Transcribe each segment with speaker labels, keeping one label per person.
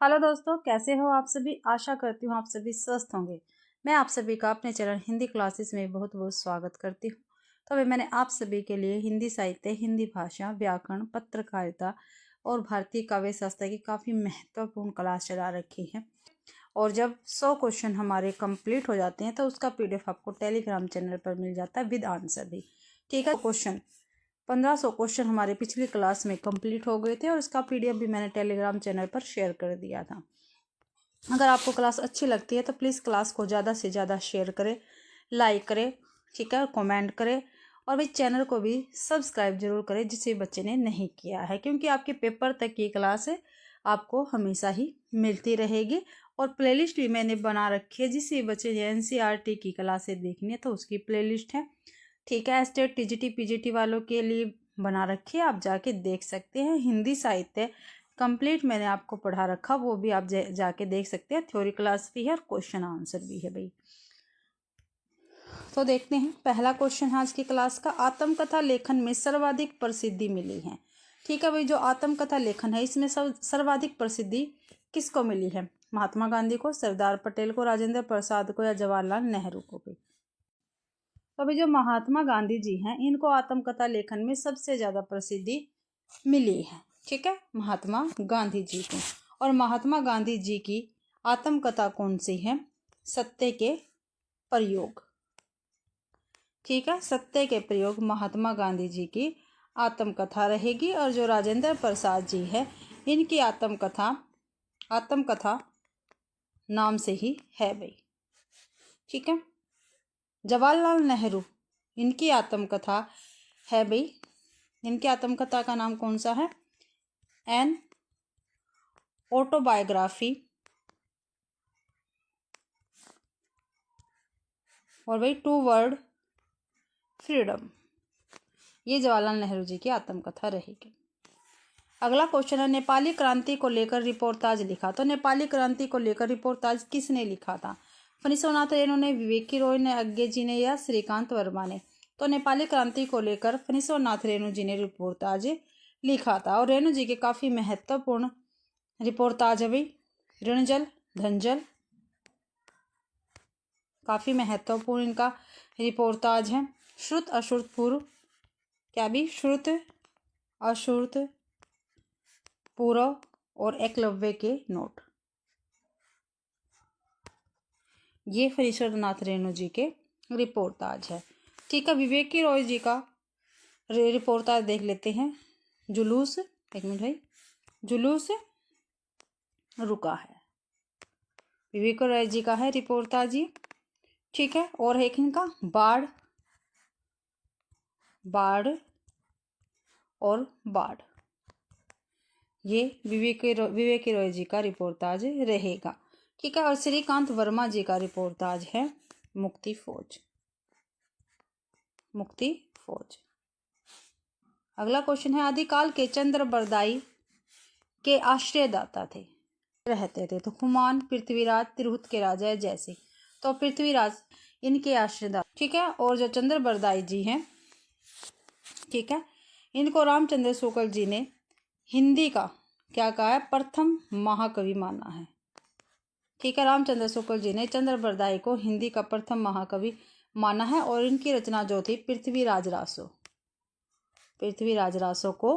Speaker 1: Hello दोस्तों, कैसे हो आप सभी। आशा करती हूँ आप सभी स्वस्थ होंगे। मैं आप सभी का अपने चैनल हिंदी क्लासेस में बहुत बहुत स्वागत करती हूँ। तो अभी मैंने आप सभी के लिए हिंदी साहित्य, हिंदी भाषा, व्याकरण, पत्रकारिता और भारतीय काव्य शास्त्र की काफ़ी महत्वपूर्ण क्लास चला रखी है। और जब 100 क्वेश्चन हमारे कंप्लीट हो जाते हैं तो उसका PDF आपको टेलीग्राम चैनल पर मिल जाता है विद आंसर भी। ठीक है, 1500 क्वेश्चन हमारे पिछली क्लास में कंप्लीट हो गए थे और इसका PDF भी मैंने टेलीग्राम चैनल पर शेयर कर दिया था। अगर आपको क्लास अच्छी लगती है तो प्लीज़ क्लास को ज़्यादा से ज़्यादा शेयर करें, लाइक करें, ठीक है, कमेंट करें और भाई चैनल को भी सब्सक्राइब जरूर करें जिस बच्चे ने नहीं किया है, क्योंकि आपके पेपर तक की क्लास है आपको हमेशा ही मिलती रहेगी। और प्लेलिस्ट भी मैंने बना रखी है, जिस बच्चे ने NCERT की क्लासें देखनी है तो उसकी प्लेलिस्ट है। ठीक है, स्टेट TGT PGT वालों के लिए बना रखी है, आप जाके देख सकते हैं। हिंदी साहित्य कंप्लीट मैंने आपको पढ़ा रखा, वो भी आप जाके देख सकते हैं। थ्योरी क्लास भी है और क्वेश्चन आंसर भी है भाई। तो देखते हैं पहला क्वेश्चन है आज की क्लास का। आत्मकथा लेखन में सर्वाधिक प्रसिद्धि मिली है। ठीक है भाई, जो आत्मकथा लेखन है इसमें सर्वाधिक प्रसिद्धि किसको मिली है? महात्मा गांधी को, सरदार पटेल को, राजेंद्र प्रसाद को या जवाहरलाल नेहरू को भी? तो अभी जो महात्मा गांधी जी हैं इनको आत्मकथा लेखन में सबसे ज़्यादा प्रसिद्धि मिली है। ठीक है, महात्मा गांधी जी को। और महात्मा गांधी जी की आत्मकथा कौन सी है? सत्य के प्रयोग। ठीक है, सत्य के प्रयोग महात्मा गांधी जी की आत्मकथा रहेगी। और जो राजेंद्र प्रसाद जी है इनकी आत्मकथा नाम से ही है भाई। ठीक है, जवाहरलाल नेहरू इनकी आत्मकथा है भाई, इनकी आत्मकथा का नाम कौन सा है? An autobiography. और भाई टू वर्ड फ्रीडम। ये जवाहरलाल नेहरू जी की आत्मकथा रहेगी। अगला क्वेश्चन है, नेपाली क्रांति को लेकर रिपोर्टाज लिखा। तो नेपाली क्रांति को लेकर रिपोर्टाज किसने लिखा था? फणीश्वरनाथ रेणु ने, विवेकी रॉय ने, अज्ञे जी ने या श्रीकांत वर्मा ने? तो नेपाली क्रांति को लेकर फणीश्वरनाथ रेणु जी ने रिपोर्टाज लिखा था। और रेणु जी के काफ़ी महत्वपूर्ण रिपोर्टाज है भाई। ऋणजल, धनजल, काफ़ी महत्वपूर्ण इनका रिपोर्टाज है। श्रुत अश्रुत पूर्व, क्या भी? श्रुत अश्रुत पूर्व और एकलव्य के नोट। ये फणीश्वरनाथ रेणु जी के रिपोर्टाज है। ठीक है, विवेकी रॉय जी का रिपोर्टाज देख लेते हैं। जुलूस, एक मिनट भाई, जुलूस रुका है, विवेकी रॉय जी का है रिपोर्टाज ये। ठीक है, और एक इनका बाढ़, बाढ़ और बाढ़, ये विवेकी रॉय जी का रिपोर्टाज रहेगा। ठीक है, और श्रीकांत वर्मा जी का रिपोर्टाज है मुक्ति फौज, मुक्ति फौज। अगला क्वेश्चन है, आदिकाल के चंद्र बरदाई के आश्रयदाता थे, रहते थे। तो हुमायूं, पृथ्वीराज, तिरहुत के राजा जैसे। तो पृथ्वीराज इनके आश्रयदाता। ठीक है, और जो चंद्र बरदाई जी हैं, ठीक है, इनको रामचंद्र शुक्ल जी ने हिंदी का क्या कहा है? प्रथम महाकवि माना है। ठीक है, रामचंद्र शुक्ल जी ने चंद्र बरदाई को हिंदी का प्रथम महाकवि माना है। और इनकी रचना जो थी पृथ्वीराज रासो, पृथ्वीराज रासो को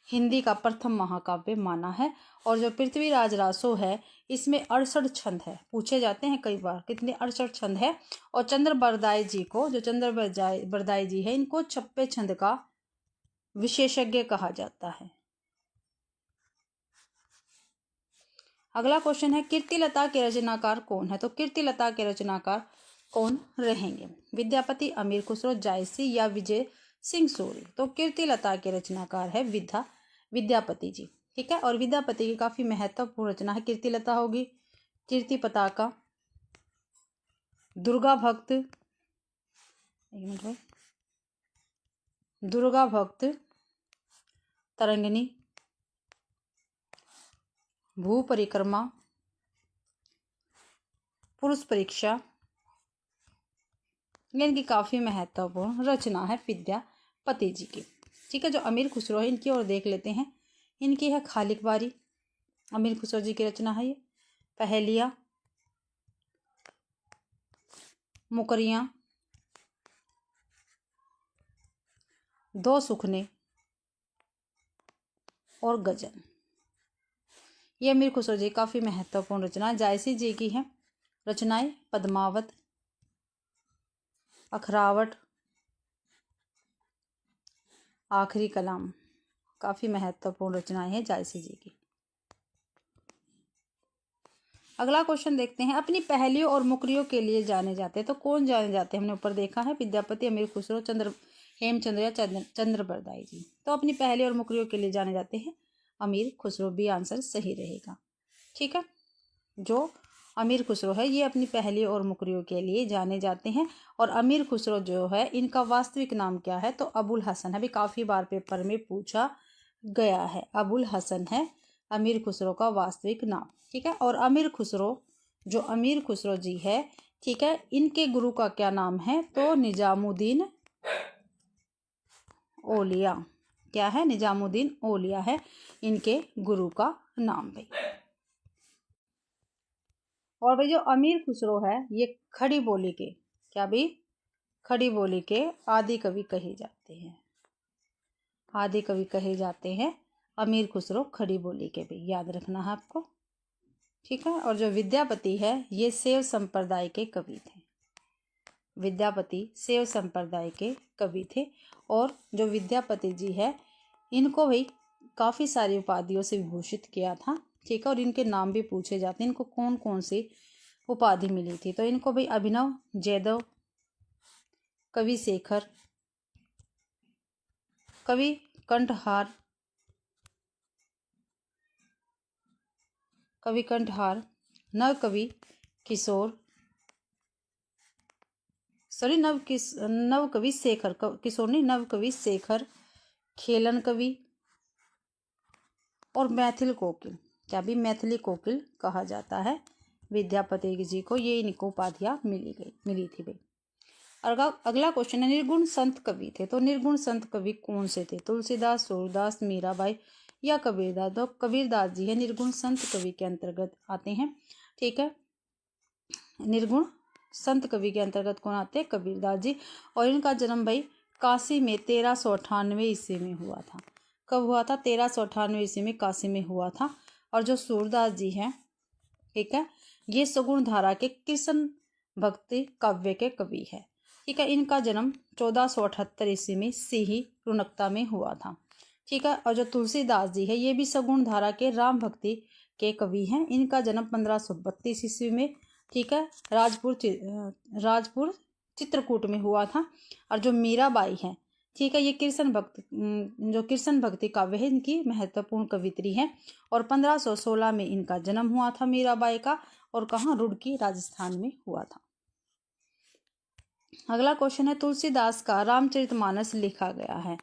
Speaker 1: हिंदी का प्रथम महाकाव्य माना है। और जो पृथ्वीराज रासो है इसमें 68 छंद है, पूछे जाते हैं कई बार कितने 68 छंद है। और चंद्र बरदाई जी को, जो चंद्र बरदाई जी है, इनको 56 छंद का विशेषज्ञ कहा जाता है। अगला क्वेश्चन है, कीर्तिलता के रचनाकार कौन है? तो कीर्तिलता के रचनाकार कौन रहेंगे? विद्यापति, अमीर खुसरो, जायसी या विजय सिंह सूरी? तो कीर्तिलता के रचनाकार है विद्यापति जी। ठीक है, और विद्यापति की काफी महत्वपूर्ण रचना है। कीर्तिलता होगी कीर्ति पताका, दुर्गा भक्त, एक मिनट भाई, दुर्गा भक्त, तरंगिणी, भू परिक्रमा, पुरुष परीक्षा। इनकी काफी महत्वपूर्ण रचना है विद्यापति जी की। ठीक है, जो अमीर खुसरो है इनकी ओर देख लेते हैं। इनकी है खालिक बारी, अमीर खुसरो जी की रचना है ये। पहेलियाँ, मुकरियाँ, दो सुखने और गजल। ये अमीर खुसरो जी काफ़ी महत्वपूर्ण रचना जायसी जी की है। रचनाएं पद्मावत, अखरावट, आखिरी कलाम, काफ़ी महत्वपूर्ण रचनाएं हैं जायसी जी की। अगला क्वेश्चन देखते हैं। अपनी पहेलियों और मुकरियों के लिए जाने जाते हैं, तो कौन जाने जाते हैं? हमने ऊपर देखा है विद्यापति, अमीर खुसरो, हेमचंद्र या चंद्रबरदाई जी। तो अपनी पहेली और मुकरियों के लिए जाने जाते हैं अमीर खुसरो, भी आंसर सही रहेगा। ठीक है, जो अमीर खुसरो है ये अपनी पहेली और मुकरियों के लिए जाने जाते हैं। और अमीर खुसरो जो है इनका वास्तविक नाम क्या है? तो अबुल हसन है। अभी काफ़ी बार पेपर में पूछा गया है। अबुल हसन है अमीर खुसरो का वास्तविक नाम। ठीक है, और अमीर खुसरो, जो अमीर खुसरो जी है, ठीक है, इनके गुरु का क्या नाम है? तो निजामुद्दीन औलिया। क्या है? निजामुद्दीन औलिया है इनके गुरु का नाम भाई। और भाई जो अमीर खुसरो है ये खड़ी बोली के, क्या भी, खड़ी बोली के आदि कवि कहे जाते हैं। आदि कवि कहे जाते हैं अमीर खुसरो खड़ी बोली के भी, याद रखना है आपको। ठीक है, और जो विद्यापति है ये शैव संप्रदाय के कवि थे। विद्यापति शैव संप्रदाय के कवि थे। और जो विद्यापति जी है इनको भाई काफ़ी सारी उपाधियों से विभूषित किया था। ठीक है, और इनके नाम भी पूछे जाते हैं। इनको कौन कौन सी उपाधि मिली थी? तो इनको भाई अभिनव जयदेव, कवि शेखर, कवि कंठहार, कवि कंठहार, नव कवि किशोर, सॉरी नव कवि शेखर, किशोर नहीं, नव कवि शेखर, खेलन कवि और मैथिल कोकिल। क्या भी, मैथिली कोकिल कहा जाता है विद्यापति जी को। ये इनको उपाधियाँ मिली थी भाई। अगला क्वेश्चन है, निर्गुण संत कवि थे। तो निर्गुण संत कवि कौन से थे? तुलसीदास, सूरदास, मीराबाई या कबीरदास? तो कबीरदास जी है निर्गुण संत कवि के अंतर्गत आते हैं। ठीक है, निर्गुण संत कवि के अंतर्गत कौन आते हैं? कबीरदास जी। और इनका जन्म भाई काशी में 1398 ईस्वी में हुआ था। कब हुआ था? 1398 ईस्वी में काशी में हुआ था। और जो सूरदास जी हैं, ठीक है, ये सगुण धारा के कृष्ण भक्ति काव्य के कवि है। ठीक है, इनका जन्म 1478 ईस्वी में सिही रुनकता में हुआ था। ठीक है, और जो तुलसीदास जी है ये भी सगुण धारा के राम भक्ति के कवि हैं। इनका जन्म 1532 ईस्वी में, ठीक है, राजपुर चित्रकूट में हुआ था। और जो मीराबाई है, ठीक है, ये जो कृष्ण भक्ति काव्य है इनकी महत्वपूर्ण कवित्री है। और 1516 में इनका जन्म हुआ था मीराबाई का। और कहाँ? रुड़की, राजस्थान में हुआ था। अगला क्वेश्चन है, तुलसीदास का रामचरितमानस लिखा गया है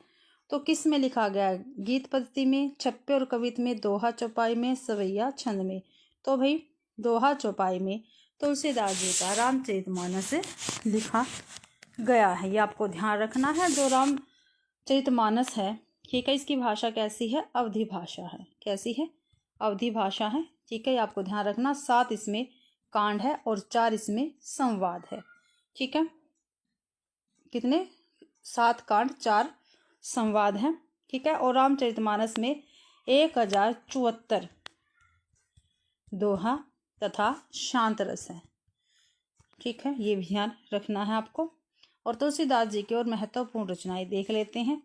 Speaker 1: तो किस में लिखा गया है? गीत पद्धति में, छप्पे और कवित में, दोहा चौपाई में, सवैया छंद में? तो भाई दोहा चौपाई में तुलसीदास जी का रामचरितमानस लिखा गया है। ये आपको ध्यान रखना है। जो रामचरितमानस है, ठीक है, इसकी भाषा कैसी है? अवधी भाषा है। कैसी है? अवधी भाषा है। ठीक है, ये आपको ध्यान रखना। 7 इसमें कांड है और 4 इसमें संवाद है। ठीक है, कितने? 7 कांड, 4 संवाद हैं। ठीक है, और रामचरितमानस में 1074 दोहा तथा शांत रस है। ठीक है, ये भी ध्यान रखना है आपको। और तुलसीदास जी की और महत्वपूर्ण रचनाएं देख लेते हैं।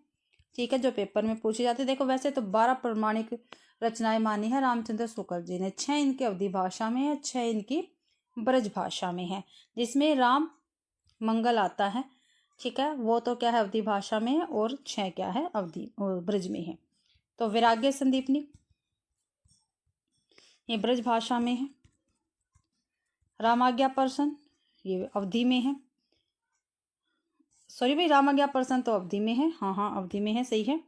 Speaker 1: ठीक है, जो पेपर में पूछी जाती है। देखो वैसे तो 12 प्रमाणिक रचनाएं मानी है रामचंद्र शुक्ल जी ने। 6 इनकी अवधी भाषा में है, 6 इनकी ब्रज भाषा में है, जिसमें राम मंगल आता है। ठीक है, वो तो क्या है? अवधी भाषा में है। और 6 क्या है? अवधी ब्रज में है। तो वैराग्य संदीपनी ये ब्रज भाषा में है। रामाज्ञा पर्सन ये अवधि में है। सॉरी भाई, रामाज्ञा पर्सन तो अवधि में है। हाँ अवधि में है, सही है।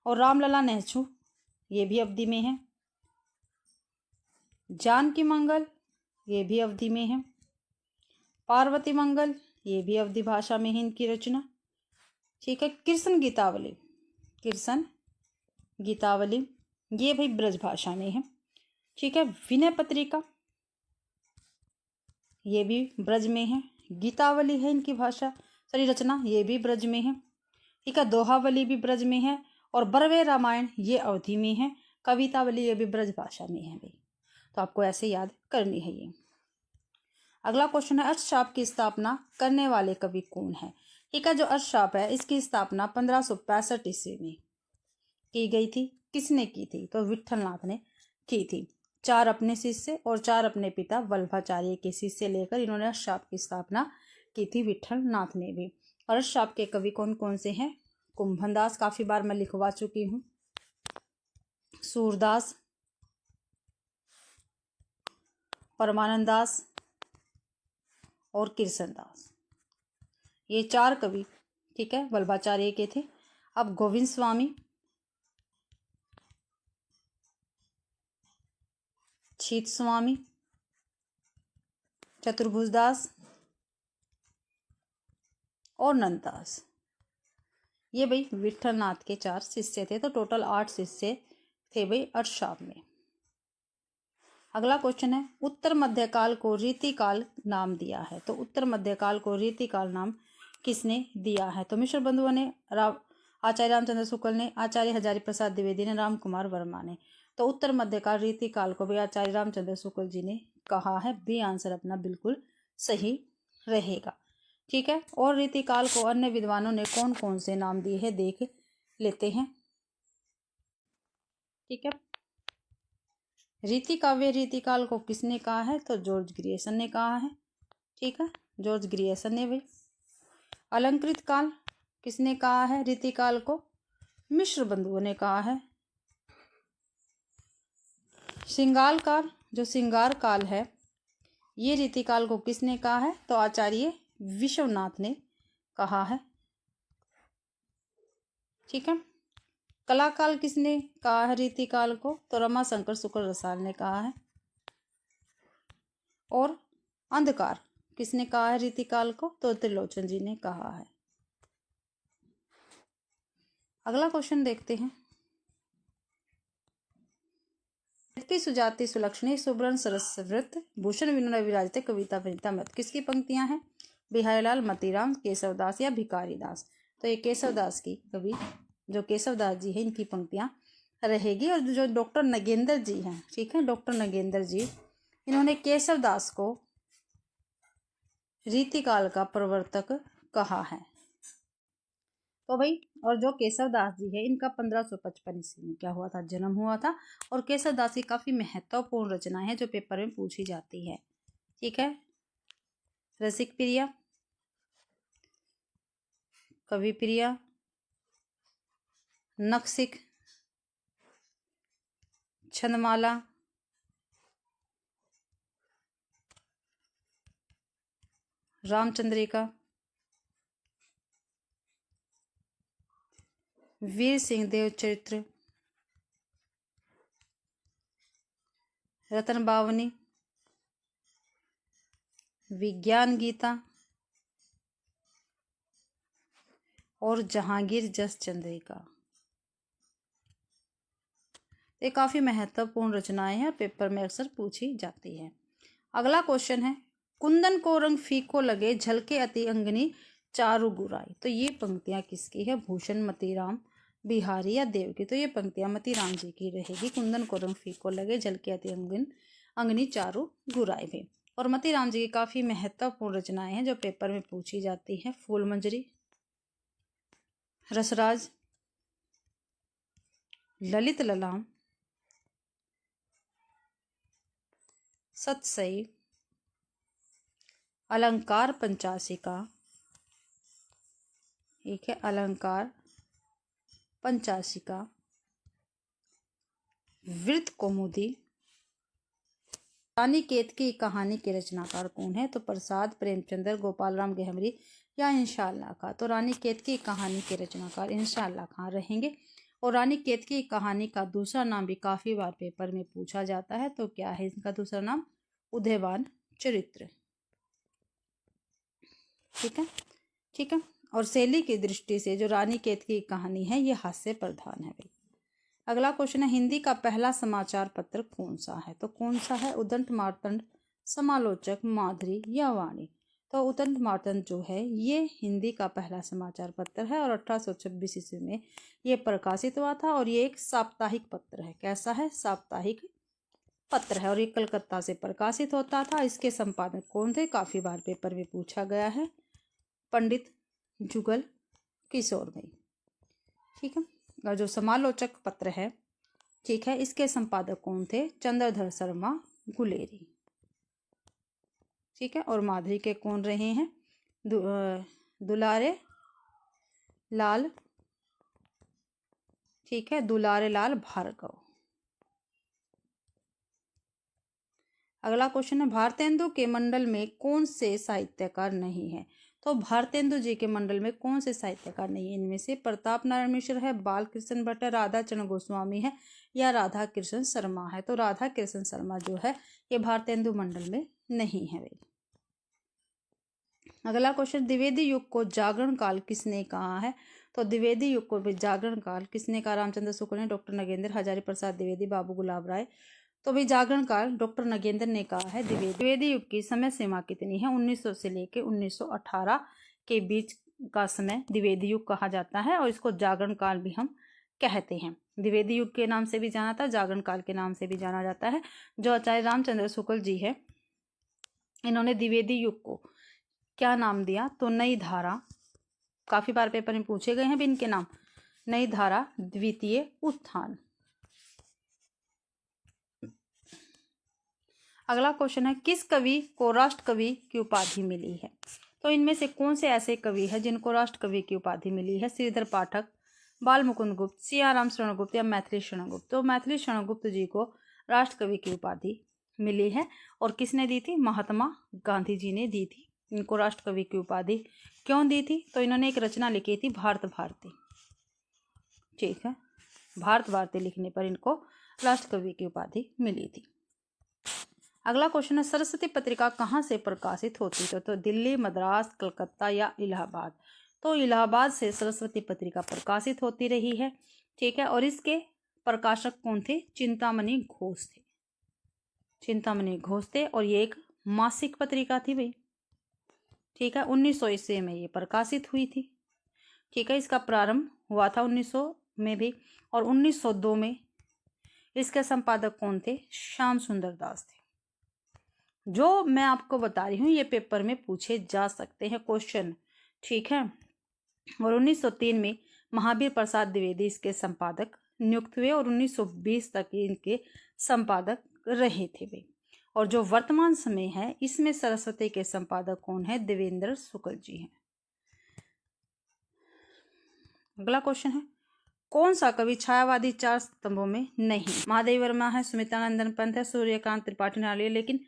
Speaker 1: और रामलला नेहछू ये भी अवधि में है। जानकी मंगल ये भी अवधि में है। पार्वती मंगल ये भी अवधि भाषा में है इनकी रचना। ठीक है, कृष्ण गीतावली ये भाई ब्रज भाषा में है। ठीक है। विनय पत्रिका, ये भी ब्रज में है। गीतावली है इनकी भाषा सॉरी रचना, ये भी ब्रज में है। ठीक है। दोहावली भी ब्रज में है और बरवे रामायण ये अवधि में है। कवितावली ये भी ब्रज भाषा में है भाई, तो आपको ऐसे याद करनी है ये। अगला क्वेश्चन है, अर्थशाप की स्थापना करने वाले कवि कौन है? ठीक है। जो अर्थशाप है इसकी स्थापना 1565 ईस्वी में की गई थी। किसने की थी? तो विठलनाथ ने की थी। 4 अपने शिष्य और 4 अपने पिता वल्लभाचार्य के शिष्य लेकर इन्होंने अर्थशाप की स्थापना की थी, विठलनाथ ने भी। और अर्थशाप के कवि कौन कौन से हैं? कुंभनदास, काफी बार मैं लिखवा चुकी हूँ, सूरदास, परमानंद दास और कृष्णदास, ये 4 कवि ठीक है वल्लभाचार्य के थे। अब गोविंद स्वामी, शीत स्वामी, चतुर्भुज दास और नंददास, ये भाई विठलनाथ के 4 शिष्य थे। तो टोटल 8 शिष्य थे भाई अर्थशाप में। अगला क्वेश्चन है, उत्तर मध्यकाल को रीतिकाल नाम दिया है। तो उत्तर मध्यकाल को रीतिकाल नाम किसने दिया है? तो मिश्र बंधुओं ने, आचार्य रामचंद्र शुक्ल ने, आचार्य हजारी प्रसाद द्विवेदी ने, राम कुमार वर्मा ने। तो उत्तर मध्यकाल रीतिकाल को भी आचार्य रामचंद्र शुक्ल जी ने कहा है। बी आंसर अपना बिल्कुल सही रहेगा। ठीक है। और रीतिकाल को अन्य विद्वानों ने कौन कौन से नाम दिए हैं देख लेते हैं। ठीक है। रीति काव्य रीतिकाल को किसने कहा है? तो जॉर्ज ग्रियर्सन ने कहा है। ठीक है, जॉर्ज ग्रियर्सन ने भाई। अलंकृत काल किसने कहा है रीतिकाल को? मिश्र बंधुओं ने कहा है। श्रृंगार काल, जो श्रृंगार काल है, ये रीतिकाल को किसने कहा है? तो आचार्य विश्वनाथ ने कहा है। ठीक है। कलाकाल किसने कहा है रीतिकाल को? तो रमाशंकर शुक्ल रसाल ने कहा है। और अंधकार किसने कहा है रीतिकाल को? तो त्रिलोचन जी ने कहा है। अगला क्वेश्चन देखते हैं। सुजाति सुलक्षणी सुब्रन सरस्वृत भूषण विनोद विराजते कविता वनिता मत, किसकी पंक्तियां हैं? बिहारीलाल, मतीराम, केशवदास या भिखारी दास? तो ये केशवदास की कवि, जो केशवदास जी है, इनकी पंक्तियां रहेगी। और जो डॉक्टर नगेंद्र जी हैं, ठीक है, डॉक्टर नगेंद्र जी, इन्होंने केशवदास को रीतिकाल का प्रवर्तक कहा है। तो भाई, और जो केशवदास जी है, इनका 1555 ईस्वी में क्या हुआ था? जन्म हुआ था। और केशवदास की काफी महत्वपूर्ण रचनाएं हैं जो पेपर में पूछी जाती है। ठीक है। रसिक प्रिया, कवि प्रिया, नखशिख, छंदमाला, रामचंद्रिका, वीर सिंह देव चरित्र, रतन बावनी, विज्ञान गीता और जहांगीर जस चंद्रिका। ये काफी महत्वपूर्ण रचनाएं हैं, पेपर में अक्सर पूछी जाती है। अगला क्वेश्चन है, कुंदन को रंग फीको लगे झलके अति अंगनी चारु गुराई। तो ये पंक्तियां किसकी है? भूषण, मतीराम, बिहारी या देव की? तो ये पंक्तियां मतीराम जी की रहेगी। कुंदन को रंग फीको लगे झलके अति अंगनी चारु गुराई भी। और मतीराम जी की काफी महत्वपूर्ण रचनाएं हैं जो पेपर में पूछी जाती है। फूल मंजरी, रसराज, ललित ललाम, सतसई, अलंकार पंचाशिका, एक है अलंकार पंचाशिका, वृत्त कौमुदी। रानी केतकी कहानी के रचनाकार कौन है? तो प्रसाद, प्रेमचंद्र, गोपाल राम गेहमरी या इंशाअल्लाह खां? तो रानी केतकी कहानी के रचनाकार इंशाअल्लाह खां रहेंगे। और रानी केतकी कहानी का दूसरा नाम भी काफी बार पेपर में पूछा जाता है। तो क्या है इसका दूसरा नाम? उदयवान चरित्र। ठीक है, ठीक है। और शैली की दृष्टि से जो रानी केतकी की कहानी है, ये हास्य प्रधान है भाई। अगला क्वेश्चन है हिंदी का पहला समाचार पत्र कौन सा है? तो कौन सा है? उदंत मार्तंड, समालोचक, माधुरी या वाणी? तो उदंत मार्तंड जो है ये हिंदी का पहला समाचार पत्र है और 1826 ईस्वी में ये प्रकाशित हुआ था और ये एक साप्ताहिक पत्र है। कैसा है? साप्ताहिक पत्र है और ये कलकत्ता से प्रकाशित होता था। इसके संपादक कौन थे? काफी बार पेपर में पूछा गया है, पंडित जुगल किशोर भाई। ठीक है। और जो समालोचक पत्र है, ठीक है, इसके संपादक कौन थे? चंद्रधर शर्मा गुलेरी। ठीक है। और माधुरी के कौन रहे हैं? दुलारे लाल, ठीक है, दुलारे लाल भार्गव। अगला क्वेश्चन है भारतेंदु के मंडल में कौन से साहित्यकार नहीं है? तो भारतेंदु जी के मंडल में कौन से साहित्यकार नहीं है? इनमें से प्रताप नारायण मिश्र है, बाल कृष्ण भट्ट है, राधा चरण गोस्वामी है या राधा कृष्ण शर्मा है? तो राधा कृष्ण शर्मा जो है ये भारतेंदु मंडल में नहीं है भाई। अगला क्वेश्चन द्विवेदी युग को जागरण काल किसने कहा है? तो द्विवेदी युग को भी जागरण काल किसने कहा? रामचंद्र शुक्ल ने, डॉक्टर नगेंद्र, हजारी प्रसाद द्विवेदी, बाबू गुलाब राय। तो भाई जागरण काल डॉक्टर नगेंद्र ने कहा है। द्विवेदी युग की समय सीमा कितनी है? 1900 से लेके 1918 के बीच का समय द्विवेदी युग कहा जाता है और इसको जागरण काल भी हम कहते हैं। द्विवेदी युग के नाम से भी जाना था, जागरण काल के नाम से भी जाना जाता है। जो आचार्य रामचंद्र शुक्ल जी है, इन्होंने द्विवेदी युग को क्या नाम दिया? तो नई धारा। काफी बार पेपर में पूछे गए हैं भी इनके नाम। नई धारा, द्वितीय उत्थान। अगला क्वेश्चन है किस कवि को राष्ट्र कवि की उपाधि मिली है? तो इनमें से कौन से ऐसे कवि हैं जिनको राष्ट्र कवि की उपाधि मिली है? श्रीधर पाठक, बाल मुकुंद गुप्त, सियाराम शरण गुप्त या मैथिली शरण गुप्त? तो मैथिली शरण गुप्त जी को राष्ट्र कवि की उपाधि मिली है। और किसने दी थी? महात्मा गांधी जी ने दी थी इनको राष्ट्र कवि की उपाधि। क्यों दी थी? तो इन्होंने एक रचना लिखी थी भारत भारती। ठीक है, भारत भारती लिखने पर इनको राष्ट्र कवि की उपाधि मिली थी। अगला क्वेश्चन है सरस्वती पत्रिका कहाँ से प्रकाशित होती है? तो दिल्ली, मद्रास, कलकत्ता या इलाहाबाद? तो इलाहाबाद से सरस्वती पत्रिका प्रकाशित होती रही है। ठीक है। और इसके प्रकाशक कौन थे? चिंतामणि घोष थे। चिंतामणि घोष थे और ये एक मासिक पत्रिका थी भाई। ठीक है। 1900 ईस्वी में ये प्रकाशित हुई थी। ठीक है। इसका प्रारंभ हुआ था 1900 में भी और 1902 में इसके संपादक कौन थे? श्याम सुंदर दास थे। जो मैं आपको बता रही हूँ ये पेपर में पूछे जा सकते हैं क्वेश्चन। ठीक है। और 1903 में महावीर प्रसाद द्विवेदी इसके संपादक नियुक्त हुए और 1920 तक इनके संपादक रहे थे वे। और जो वर्तमान समय है इसमें सरस्वती के संपादक कौन है? देवेंद्र शुक्ल जी हैं। अगला क्वेश्चन है कौन सा कवि छायावादी चार स्तंभों में नहीं? महादेवी वर्मा है, सुमित्रानंदन पंत है, सूर्यकांत त्रिपाठी नाली है, लेकिन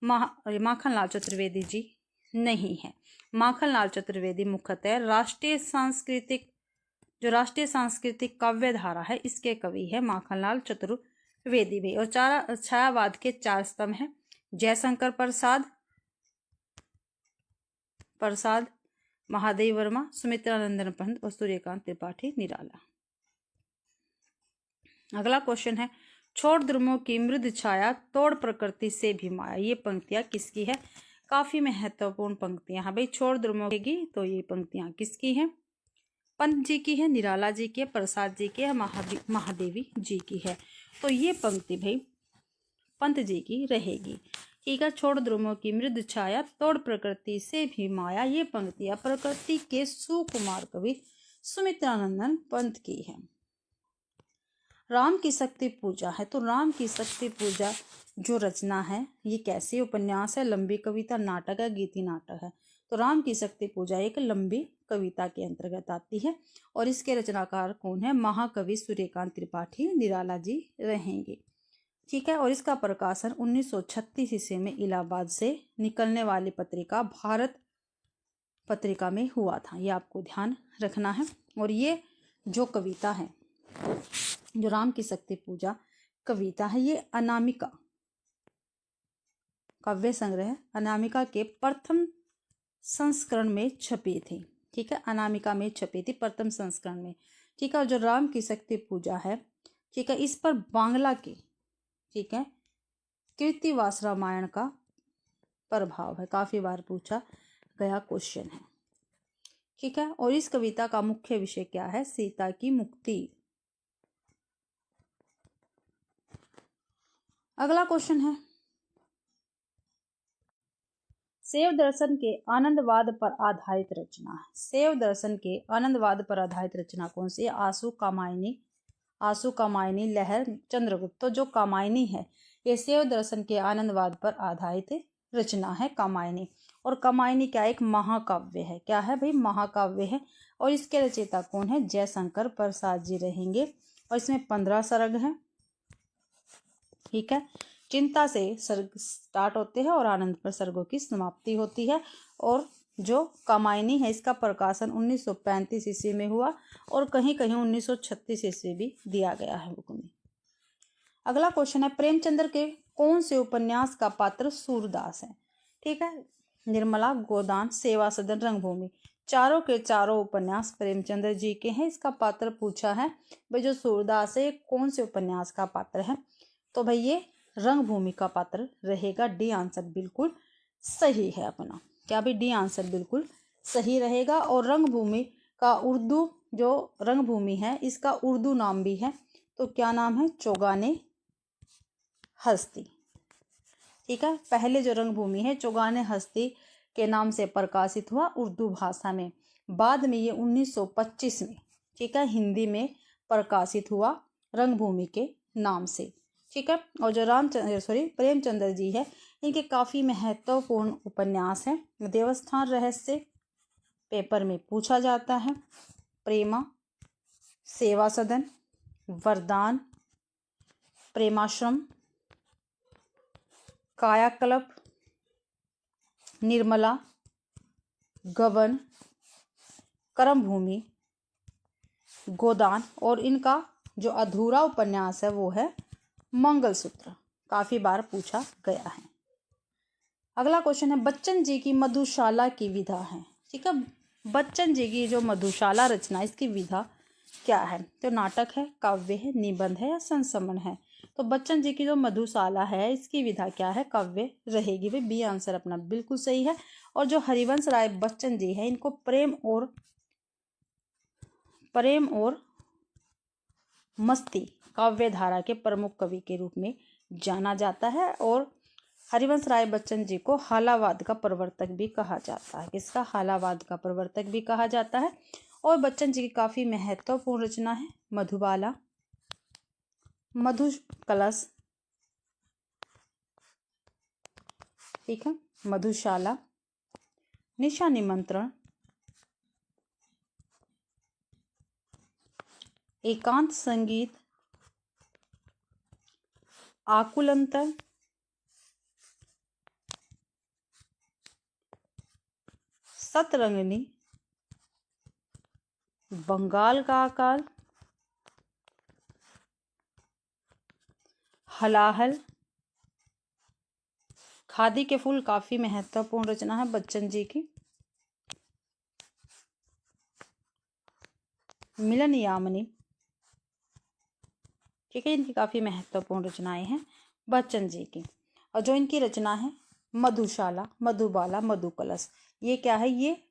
Speaker 1: माखनलाल चतुर्वेदी जी नहीं है। माखनलाल चतुर्वेदी मुख्यतः राष्ट्रीय सांस्कृतिक काव्य धारा है इसके कवि है माखनलाल चतुर्वेदी भी। और छायावाद के चार स्तंभ हैं जयशंकर प्रसाद, महादेवी वर्मा, सुमित्रानंदन पंत और सूर्यकांत त्रिपाठी निराला। अगला क्वेश्चन है छोड़ ध्रुवों की मृद छाया तोड़ प्रकृति से भी माया, ये पंक्तियां किसकी है? काफी महत्वपूर्ण पंक्तियां हैं भाई। छोड़ ध्रुवों की तो ये पंक्तियां किसकी हैं? पंत जी की है, निराला जी की है, प्रसाद जी की है, महादेवी जी की है। तो ये पंक्ति भाई पंत जी की रहेगी। ठीक है। छोड़ ध्रुवों की मृद छाया तोड़ प्रकृति से भी माया, ये पंक्तियां प्रकृति के सुकुमार कवि सुमित्रानंदन पंत की है। राम की शक्ति पूजा है तो राम की शक्ति पूजा जो रचना है ये कैसी उपन्यास है, लंबी कविता, नाटक है, गीति नाटक है? तो राम की शक्ति पूजा एक लंबी कविता के अंतर्गत आती है और इसके रचनाकार कौन है? महाकवि सूर्यकांत त्रिपाठी निराला जी रहेंगे। ठीक है। और इसका प्रकाशन 1936 ईस्वी में इलाहाबाद से निकलने वाली पत्रिका भारत पत्रिका में हुआ था, ये आपको ध्यान रखना है। और ये जो कविता है जो राम की शक्ति पूजा कविता है ये अनामिका काव्य संग्रह अनामिका के प्रथम संस्करण में छपी थी। ठीक है। अनामिका में छपी थी प्रथम संस्करण में। ठीक है। और जो राम की शक्ति पूजा है ठीक है। इस पर बांग्ला की, ठीक है, कृत्तिवास रामायण का प्रभाव है, काफी बार पूछा गया क्वेश्चन है, ठीक है। और इस कविता का मुख्य विषय क्या है? सीता की मुक्ति। अगला क्वेश्चन है, शैव दर्शन के आनंदवाद पर आधारित रचना। शैव दर्शन के आनंदवाद पर आधारित रचना कौन सी है? आशु कामायनी लहर चंद्रगुप्त। तो जो कामायनी है ये शैव दर्शन के आनंदवाद पर आधारित रचना है, कामायनी। और कामायनी क्या, एक महाकाव्य है। क्या है भाई? महाकाव्य है। और इसके रचयिता कौन है? जयशंकर प्रसाद जी रहेंगे। और इसमें 15 सर्ग हैं, ठीक है। चिंता से सर्ग स्टार्ट होते हैं और आनंद पर सर्गों की समाप्ति होती है। और जो कामायनी है इसका प्रकाशन 1935 ईस्वी में हुआ और कहीं कहीं 1936 ईस्वी भी दिया गया है बुक में। अगला क्वेश्चन है, प्रेमचंद्र के कौन से उपन्यास का पात्र सूरदास है? ठीक है, निर्मला, गोदान, सेवा सदन, रंगभूमि, चारों के चारों उपन्यास प्रेमचंद्र जी के हैं। इसका पात्र पूछा है भाई, जो सूरदास है कौन से उपन्यास का पात्र है? तो भाई ये रंगभूमि का पात्र रहेगा। डी आंसर बिल्कुल सही है अपना। क्या भाई? डी आंसर बिल्कुल सही रहेगा। और रंगभूमि का उर्दू, जो रंगभूमि है इसका उर्दू नाम भी है, तो क्या नाम है? चौगाने हस्ती, ठीक है। पहले जो रंगभूमि है चौगाने हस्ती के नाम से प्रकाशित हुआ उर्दू भाषा में। बाद में ये 1925 में, ठीक है, हिंदी में प्रकाशित हुआ रंगभूमि के नाम से, ठीक है। और जो प्रेमचंद्र जी है इनके काफ़ी महत्वपूर्ण उपन्यास हैं। देवस्थान रहस्य पेपर में पूछा जाता है, प्रेमा, सेवा सदन, वरदान, प्रेमाश्रम, कायाकल्प, निर्मला, गबन, कर्मभूमि, गोदान। और इनका जो अधूरा उपन्यास है वो है मंगलसूत्र। काफी बार पूछा गया है। अगला क्वेश्चन है, बच्चन जी की मधुशाला की विधा है। ठीक है, बच्चन जी की जो मधुशाला रचना इसकी विधा क्या है? तो नाटक है, काव्य है, निबंध है या संस्मरण है? तो बच्चन जी की जो मधुशाला है इसकी विधा क्या है? काव्य रहेगी। भाई बी आंसर अपना बिल्कुल सही है। और जो हरिवंश राय बच्चन जी है इनको प्रेम और मस्ती काव्य धारा के प्रमुख कवि के रूप में जाना जाता है। और हरिवंश राय बच्चन जी को हालावाद का प्रवर्तक भी कहा जाता है। किसका? हालावाद का प्रवर्तक भी कहा जाता है। और बच्चन जी की काफी महत्वपूर्ण रचना है मधुबाला, मधु कलश, ठीक है, मधुशाला, निशा निमंत्रण, एकांत संगीत, आकुलंतर, सतरंगिणी, बंगाल का अकाल, हलाहल, खादी के फूल काफी महत्वपूर्ण रचना है बच्चन जी की, मिलन यामिनी, ठीक है, इनकी काफी महत्वपूर्ण रचनाएं हैं बच्चन जी की। और जो इनकी रचना है मधुशाला, मधुबाला, मधुकलश, ये क्या है? ये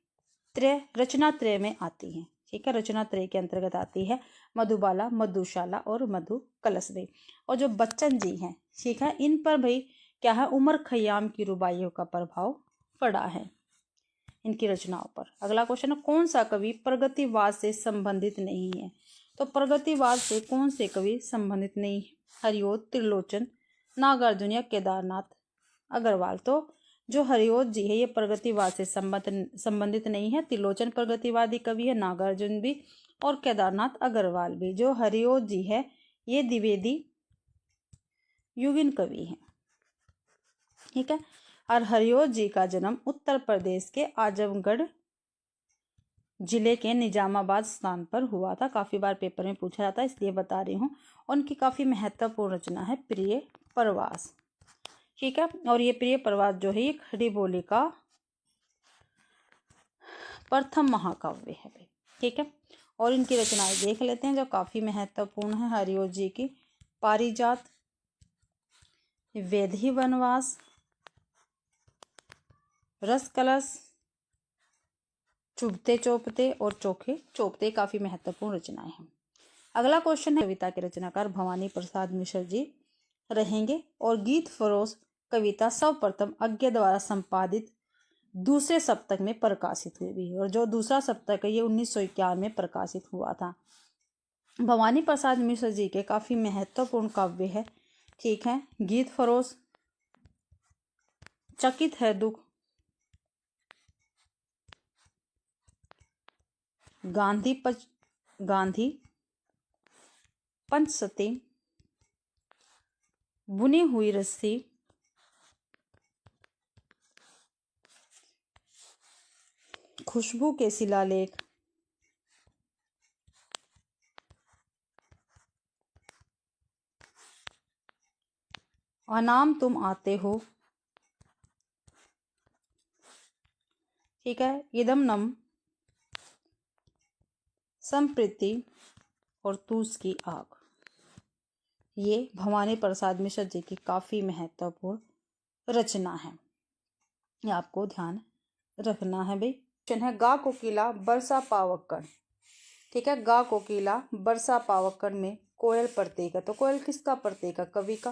Speaker 1: रचना त्रय में आती है। ठीक है, रचना त्रय के अंतर्गत आती है मधुबाला, मधुशाला और मधुकलश भी। और जो बच्चन जी हैं, ठीक है, इन पर भाई क्या है? उमर खयाम की रुबाइयों का प्रभाव पड़ा है इनकी रचनाओं पर। अगला क्वेश्चन है, कौन सा कवि प्रगतिवाद से संबंधित नहीं है? तो प्रगतिवाद से कौन से कवि संबंधित नहीं है? हरिओद, त्रिलोचन, नागार्जुन या केदारनाथ अग्रवाल। तो जो हरिओद जी है ये प्रगतिवाद से संबंधित नहीं है। त्रिलोचन प्रगतिवादी कवि है, नागार्जुन भी और केदारनाथ अग्रवाल भी। जो हरिओद जी है ये द्विवेदी युगीन कवि है, ठीक है। और हरिओद जी का जन्म उत्तर प्रदेश के आजमगढ़ जिले के निजामाबाद स्थान पर हुआ था। काफी बार पेपर में पूछा जाता है इसलिए बता रही हूँ। उनकी काफी महत्वपूर्ण रचना है प्रिय प्रवास, ठीक है। और ये प्रिय प्रवास जो है ये खड़ी बोली का प्रथम महाकाव्य है, ठीक है। और इनकी रचनाएं देख लेते हैं जो काफ़ी महत्वपूर्ण है। हरिओ जी की पारिजात, वेदही वनवास, रस कलश, चुभते चौपते और चोखे चौपते काफ़ी महत्वपूर्ण रचनाएं हैं। अगला क्वेश्चन है, कविता के रचनाकार भवानी प्रसाद मिश्र जी रहेंगे और गीत फरोश कविता सर्वप्रथम अज्ञे द्वारा संपादित दूसरे सप्तक में प्रकाशित हुई भी, और जो दूसरा सप्तक है ये 1951 में प्रकाशित हुआ था। भवानी प्रसाद मिश्र जी के काफ़ी महत्वपूर्ण काव्य है, ठीक है। गीत फरोश, चकित है दुख, गांधी पंचसती, बुनी हुई रस्सी, खुशबू के शिलालेख, अनाम तुम आते हो, ठीक है। इदम नम, संप्रीति और तूस की आग, ये भवानी प्रसाद मिश्र जी की काफ़ी महत्वपूर्ण रचना है, ये आपको ध्यान रखना है भाई। क्वेश्चन है, गा कोकिला बरसा पावक्कड़, ठीक है। गा कोकिला बरसा पावक्कड़ में कोयल प्रतीक है, तो कोयल किसका प्रतीक है? कवि का,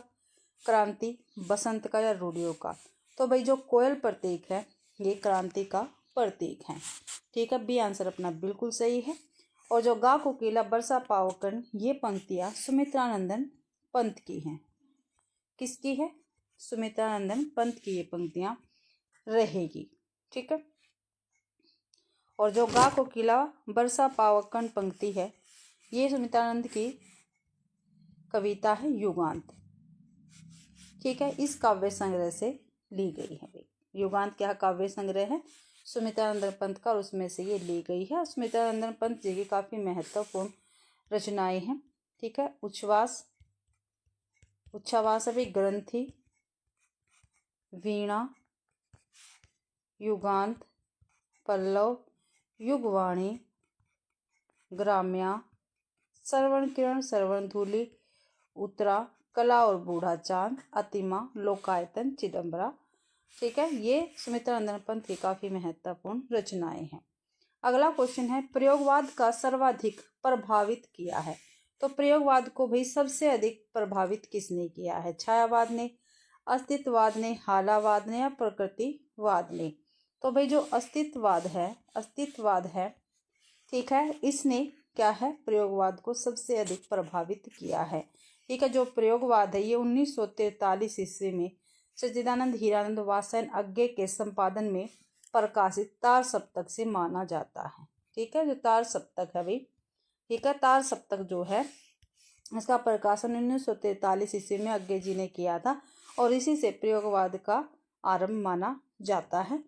Speaker 1: क्रांति, बसंत का या रूढ़ियों का? तो भाई जो कोयल प्रतीक है ये क्रांति का प्रतीक है, ठीक है। बी आंसर अपना बिल्कुल सही है। और जो गा कोकिला बरसा पावक्कड़, ये पंक्तियाँ सुमित्रानंदन पंत की हैं। किसकी है? सुमित्रानंदन पंत की ये पंक्तियाँ रहेगी, ठीक है। और जो गा कोकिला बरसा पावक्कड़ पंक्ति है ये सुमित्रानंद की कविता है युगांत, ठीक है। इस काव्य संग्रह से ली गई है भाई। युगांत क्या काव्य संग्रह है? सुमित्रानंदन पंत का, और उसमें से ये ली गई है। सुमित्रानंदन पंत जी की काफ़ी महत्वपूर्ण रचनाएं हैं, ठीक है। उच्छ्वास अभी, ग्रंथि, वीणा, युगांत, पल्लव, युगवाणी, ग्राम्या, श्रवण किरण, श्रवण धूलि, उत्तरा, कला और बूढ़ा चांद, अतिमा, लोकायतन, चिदम्बरा, ठीक है। ये सुमित्रानंदन पंत की काफ़ी महत्वपूर्ण रचनाएं हैं। अगला क्वेश्चन है, प्रयोगवाद का सर्वाधिक प्रभावित किया है, तो प्रयोगवाद को भाई सबसे अधिक प्रभावित किसने किया है? छायावाद ने, अस्तित्ववाद ने, हालावाद ने या प्रकृतिवाद ने? तो भाई जो अस्तित्ववाद है, ठीक है, इसने क्या है? प्रयोगवाद को सबसे अधिक प्रभावित किया है, ठीक है। जो प्रयोगवाद है ये 1943 ईस्वी में सच्चिदानंद हीरानंद वात्स्ययन अज्ञे के संपादन में प्रकाशित तार सप्तक से माना जाता है, ठीक है। जो तार सप्तक है भाई, ठीक है, तार सप्तक जो है इसका प्रकाशन 1943 ईस्वी में अज्ञे जी ने किया था, और इसी से प्रयोगवाद का आरंभ माना जाता है,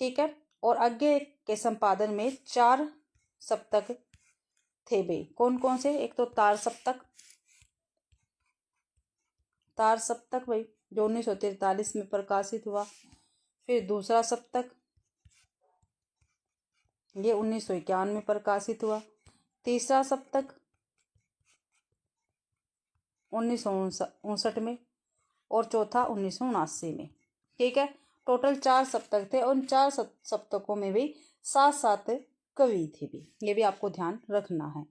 Speaker 1: ठीक है। और अज्ञे के संपादन में 4 सप्तक थे भाई। कौन कौन से? एक तो तार सप्तक भाई जो 1943 में प्रकाशित हुआ। फिर दूसरा सप्तक, ये 1951 में प्रकाशित हुआ। तीसरा सप्तक 1959 में, और चौथा 1979 में, ठीक है। टोटल 4 सप्तक थे, और उन 4 सप्तकों में भी 7-7 कवि थे भी, ये भी आपको ध्यान रखना है।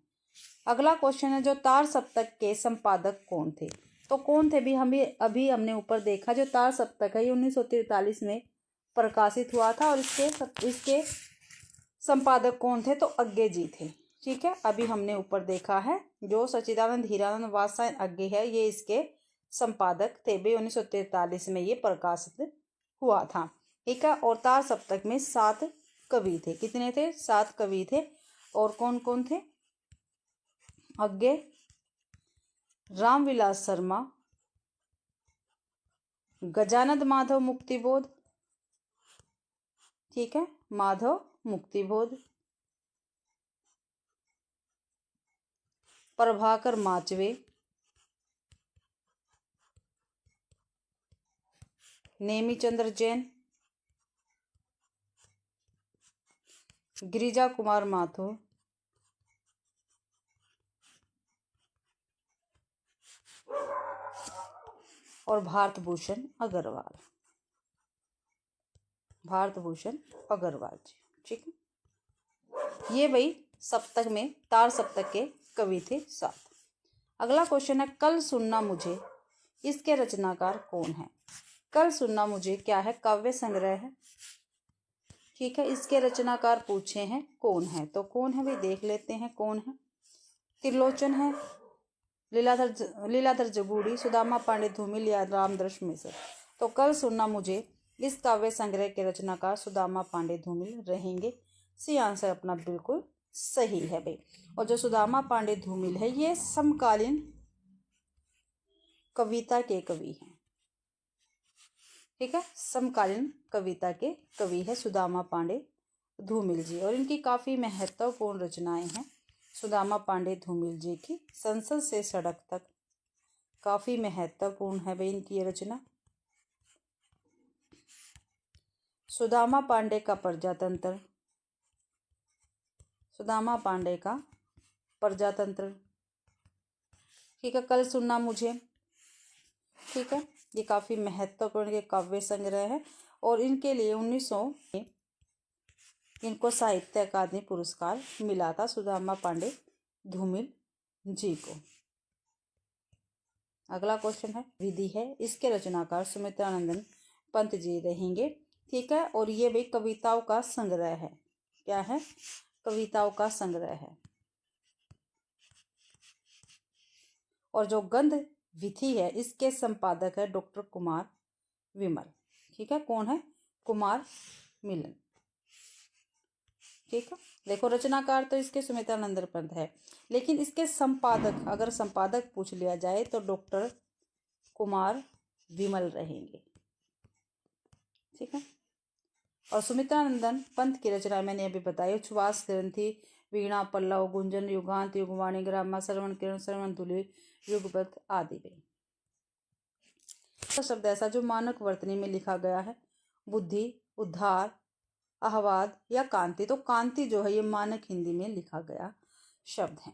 Speaker 1: अगला क्वेश्चन है, जो तार सप्तक के संपादक कौन थे? तो कौन थे भी? अभी हमने ऊपर देखा, जो तार सप्तक है ये 1943 में प्रकाशित हुआ था, और इसके संपादक कौन थे? तो अज्ञे जी थे, ठीक है। अभी हमने ऊपर देखा है जो सच्चिदानंद हीरानंद वात्स्ययन अज्ञे है ये इसके संपादक थे भाई। 1943 में ये प्रकाशित हुआ था, ठीक है। और तार सप्तक में 7 कवि थे। कितने थे? 7 कवि थे। और कौन कौन थे? अज्ञे, रामविलास शर्मा, गजानंद माधव मुक्तिबोध, ठीक है, माधव मुक्तिबोध, प्रभाकर माचवे, नेमीचंद्र जैन, गिरिजा कुमार माथुर, और भारत भूषण अग्रवाल, भारत भूषण अग्रवाल जी। ठीक है, ये भाई सप्तक में तार सप्तक के कवि थे 7। अगला क्वेश्चन है कल सुनना मुझे, इसके रचनाकार कौन है? कल सुनना मुझे क्या है? काव्य संग्रह है। ठीक है, इसके रचनाकार पूछे हैं कौन है, तो कौन है भाई देख लेते हैं कौन है। त्रिलोचन है, लीलाधर जगूड़ी, सुदामा पांडे धूमिल या रामदर्श मिश्र। तो कल सुनना मुझे इस काव्य संग्रह के रचनाकार सुदामा पांडे धूमिल रहेंगे। सी आंसर अपना बिल्कुल सही है भाई। और जो सुदामा पांडे धूमिल है ये समकालीन कविता के कवि हैं। ठीक है, समकालीन कविता के कवि है सुदामा पांडे धूमिल जी। और इनकी काफी महत्वपूर्ण रचनाएं हैं सुदामा पांडे धूमिल जी की। संसद से सड़क तक काफी महत्वपूर्ण है भाई इनकी ये रचना। सुदामा पांडे का प्रजातंत्र, सुदामा पांडे का प्रजातंत्र। ठीक है, कल सुनना मुझे। ठीक है, ये काफी महत्वपूर्ण के काव्य संग्रह है और इनके लिए 1900 में इनको साहित्य अकादमी पुरस्कार मिला था सुदामा पांडे धूमिल जी को। अगला क्वेश्चन है विधि है, इसके रचनाकार सुमित्रानंदन पंत जी रहेंगे। ठीक है, और ये भाई कविताओं का संग्रह है। क्या है? कविताओं का संग्रह है। और जो गंध विधि है इसके संपादक है डॉक्टर कुमार विमल। ठीक है, कौन है? कुमार मिलन। ठीक है, देखो रचनाकार तो इसके सुमित्रानंदन पंत है, लेकिन इसके संपादक, अगर संपादक पूछ लिया जाए तो डॉक्टर कुमार विमल रहेंगे। ठीक है, और सुमित्रानंदन पंत की रचना मैंने अभी बताई, उच्छ्वास ग्रंथि, वीणा, पल्लव, गुंजन, युगांत, युगवाणी, ग्रामा, श्रवण किरण, श्रवण तुली, युगपथ आदि में। तो शब्द ऐसा जो मानक वर्तनी में लिखा गया है, बुद्धि, उद्धार, आहवाद या कांति। तो कांति जो है ये मानक हिंदी में लिखा गया शब्द है।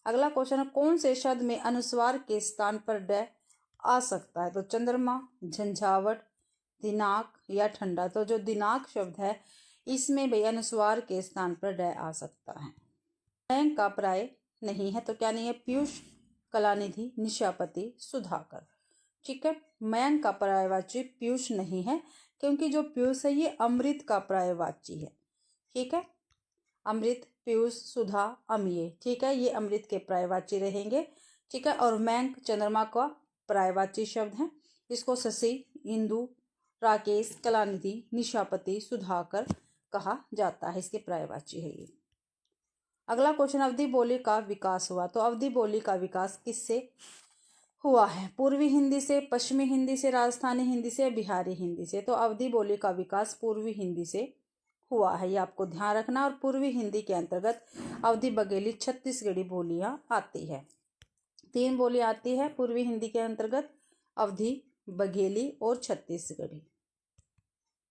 Speaker 1: अगला क्वेश्चन है कौन से शब्द में अनुस्वार के स्थान पर ड आ सकता है? तो चंद्रमा, झंझावट, दिनाक या ठंडा। तो जो दिनाक शब्द है इसमें भाई अनुस्वार के स्थान पर ड आ सकता है। मयंक का प्राय नहीं है, तो क्या नहीं है? पीयूष, कलानिधि, निशापति, सुधाकर। ठीक है, मयंक का पर्यायवाची पीयूष नहीं है, क्योंकि जो पीयूष है ये अमृत का पर्यायवाची है। ठीक है, अमृत, पीयूष, सुधा, अमीय। ठीक है, ये अमृत के पर्यायवाची रहेंगे। ठीक है, और मयंक चंद्रमा का पर्यायवाची शब्द है। इसको शशि, इंदु, राकेश, कलानिधि, निशापति, सुधाकर कहा जाता है, इसके पर्यायवाची है ये। अगला क्वेश्चन अवधी बोली का विकास हुआ। तो अवधी बोली का विकास किससे हुआ है? पूर्वी हिंदी से, पश्चिमी हिंदी से, राजस्थानी हिंदी से, बिहारी हिंदी से। तो अवधी बोली का विकास पूर्वी हिंदी से हुआ है, ये आपको ध्यान रखना। और पूर्वी हिंदी के अंतर्गत अवधी, बघेली, छत्तीसगढ़ी बोलियां आती है। 3 बोलियां आती है पूर्वी हिंदी के अंतर्गत, अवधी, बघेली और छत्तीसगढ़ी।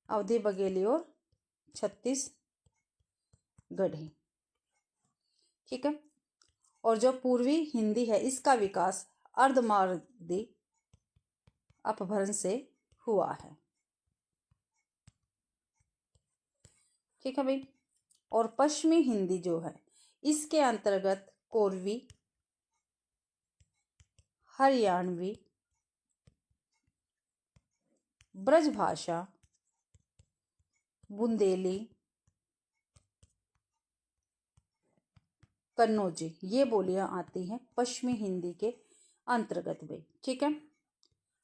Speaker 1: अवधी, बघेली और छत्तीसगढ़ी। ठीक है, और जो पूर्वी हिंदी है इसका विकास अर्धमागधी अपभ्रंश से हुआ है। ठीक है भाई, और पश्चिमी हिंदी जो है इसके अंतर्गत कोरवी, हरियाणवी, ब्रजभाषा, बुंदेली, कन्नौजी, ये बोलियां आती हैं पश्चिमी हिंदी के अंतर्गत भी। ठीक है,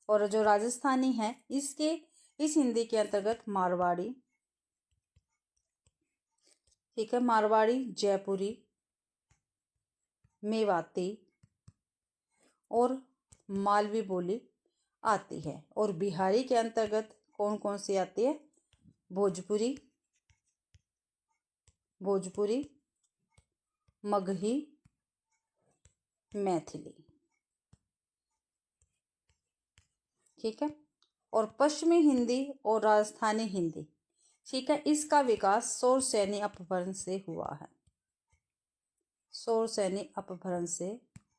Speaker 1: और जो राजस्थानी है इस हिंदी के अंतर्गत मारवाड़ी। ठीक है, मारवाड़ी, जयपुरी, मेवाती और मालवी बोली आती है। और बिहारी के अंतर्गत कौन कौन सी आती है? भोजपुरी, मगही, मैथिली। ठीक है, और पश्चिमी हिंदी और राजस्थानी हिंदी, ठीक है, इसका विकास सौर सैनी अपभ्रंश से हुआ है। सौर सैनी अपभ्रंश से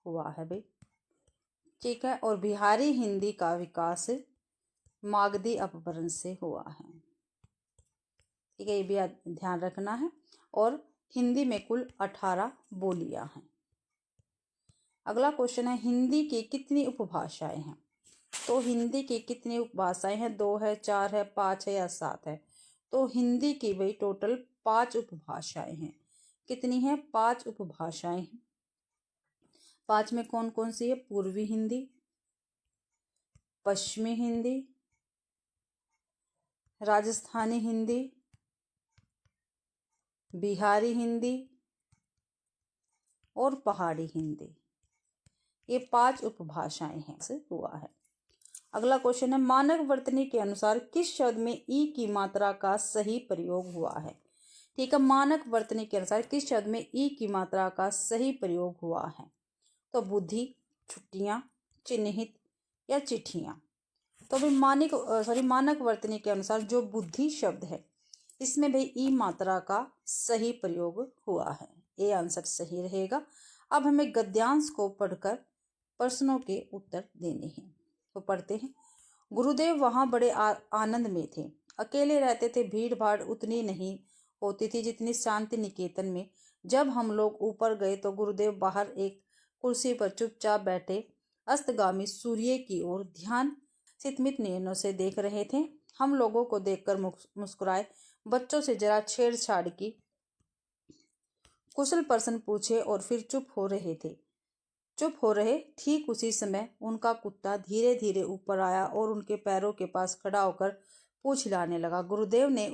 Speaker 1: हुआ है भाई। ठीक है। और बिहारी हिंदी का विकास मागधी अपभ्रंश से हुआ है। ठीक है, ये भी ध्यान रखना है। और हिंदी में कुल 18 बोलियां हैं। अगला क्वेश्चन है, हिंदी की कितनी उपभाषाएं हैं? तो हिंदी की कितनी उपभाषाएं हैं? 2 है, 4 है, 5 है या 7 है? तो हिंदी की भाई टोटल 5 उपभाषाएं हैं। कितनी है? 5 उपभाषाएं हैं। 5 में कौन कौन सी है? पूर्वी हिंदी, पश्चिमी हिंदी, राजस्थानी हिंदी, बिहारी हिंदी और पहाड़ी हिंदी। ये 5 उपभाषाएं हैं से हुआ है। अगला क्वेश्चन है, मानक वर्तनी के अनुसार किस शब्द में ई की मात्रा का सही प्रयोग हुआ है? ठीक है, मानक वर्तनी के अनुसार किस शब्द में ई की मात्रा का सही प्रयोग हुआ है? तो बुद्धि, छुट्टियां, चिन्हित या चिट्ठियां। तो भाई मानक वर्तनी के अनुसार जो बुद्धि शब्द है इसमें भाई ई मात्रा का सही प्रयोग हुआ है। ये आंसर सही रहेगा। अब हमें गद्यांश को पढ़कर प्रश्नों के उत्तर देने हैं। तो पढ़ते हैं। गुरुदेव वहां बड़े आनंद में थे। अकेले रहते थे। भीड़ भाड़ उतनी नहीं होती थी जितनी शांति निकेतन में। जब हम लोग ऊपर गए तो गुरुदेव बाहर एक कुर्सी पर चुपचाप बैठे अस्तगामी सूर्य की ओर ध्यान स्मित नयनों से देख रहे थे। हम लोगों को देखकर मुस्कुराए। बच्चों से जरा छेड़छाड़ की, कुशल प्रश्न पूछे और फिर चुप हो रहे। ठीक उसी समय उनका कुत्ता धीरे धीरे ऊपर आया और उनके पैरों के पास खड़ा होकर पूंछ हिलाने लगा। गुरुदेव ने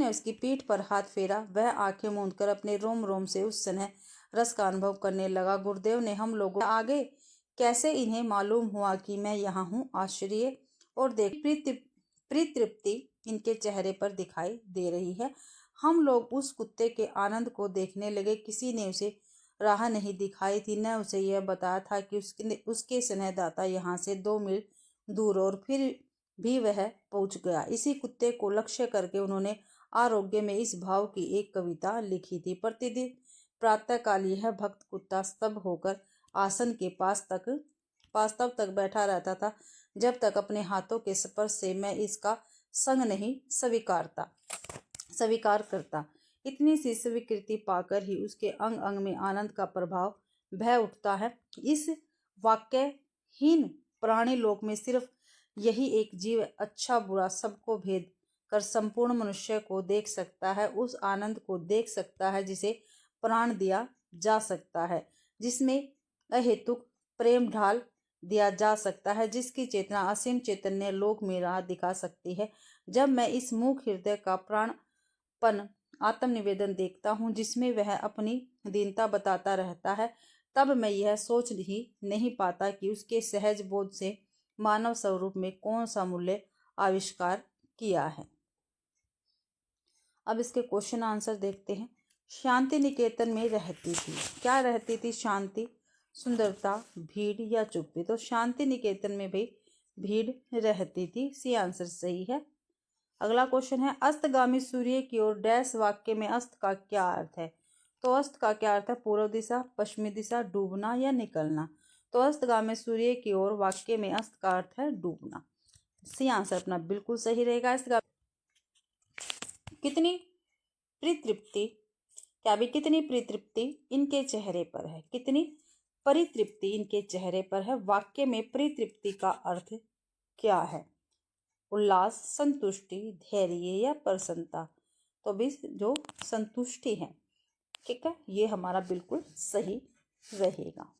Speaker 1: उसकी पीठ पर हाथ फेरा। वह आंखें मूंदकर अपने रोम रोम से उस स्नेह रस का अनुभव करने लगा। गुरुदेव ने हम लोगों आगे कैसे इन्हें मालूम हुआ कि मैं यहाँ हूँ? आश्चर्य और तृप्ति इनके चेहरे पर दिखाई दे रही है। हम लोग उस कुत्ते के आनंद को देखने लगे। किसी ने उसे राह नहीं दिखाई थी, न उसे यह बताया था कि उसके स्नेहदाता यहाँ से 2 मील दूर, और फिर भी वह पहुंच गया। इसी कुत्ते को लक्ष्य करके उन्होंने आरोग्य में इस भाव की एक कविता लिखी थी। प्रतिदिन प्रातःकाल यह भक्त कुत्ता स्तब्ध होकर आसन के पास तब तक बैठा रहता था जब तक अपने हाथों के स्पर्श से मैं इसका संग नहीं स्वीकार करता। इतनी सी स्वीकृति पाकर ही उसके अंग अंग में आनंद का प्रभाव भय उठता है। इस वाक्यहीन प्राणी लोक में सिर्फ यही एक जीव अच्छा बुरा सबको भेद कर संपूर्ण मनुष्य को देख सकता है, उस आनंद को देख सकता है जिसे प्राण दिया जा सकता है, जिसमें अहेतुक प्रेम ढाल दिया जा सकता है, जिसकी चेतना असीम चैतन्य लोक में राह दिखा सकती है। जब मैं इस मूक हृदय का प्राणपन आत्मनिवेदन देखता हूँ जिसमें वह अपनी दीनता बताता रहता है, तब मैं यह सोच ही नहीं पाता कि उसके सहज बोध से मानव स्वरूप में कौन सा मूल्य आविष्कार किया है। अब इसके क्वेश्चन आंसर देखते हैं। शांति निकेतन में रहती थी। क्या रहती थी? शांति, सुंदरता, भीड़ या चुप्पी? तो शांति निकेतन में भी भीड़ रहती थी। सी आंसर सही है। अगला क्वेश्चन है, अस्तगामी सूर्य की ओर डैश वाक्य में अस्त का क्या अर्थ है? तो अस्त का क्या अर्थ है? पूर्व दिशा, पश्चिमी दिशा, डूबना या निकलना? तो अस्तगामी सूर्य की ओर वाक्य में अस्त का अर्थ है डूबना। सी आंसर अपना बिल्कुल सही रहेगा। इसका कितनी परितृप्ति, क्या भी कितनी परितृप्ति इनके चेहरे पर है? कितनी परितृप्ति इनके चेहरे पर है? वाक्य में परितृप्ति का अर्थ क्या है? उल्लास, संतुष्टि, धैर्य या प्रसन्नता? तो भी जो संतुष्टि है, ठीक है, ये हमारा बिल्कुल सही रहेगा।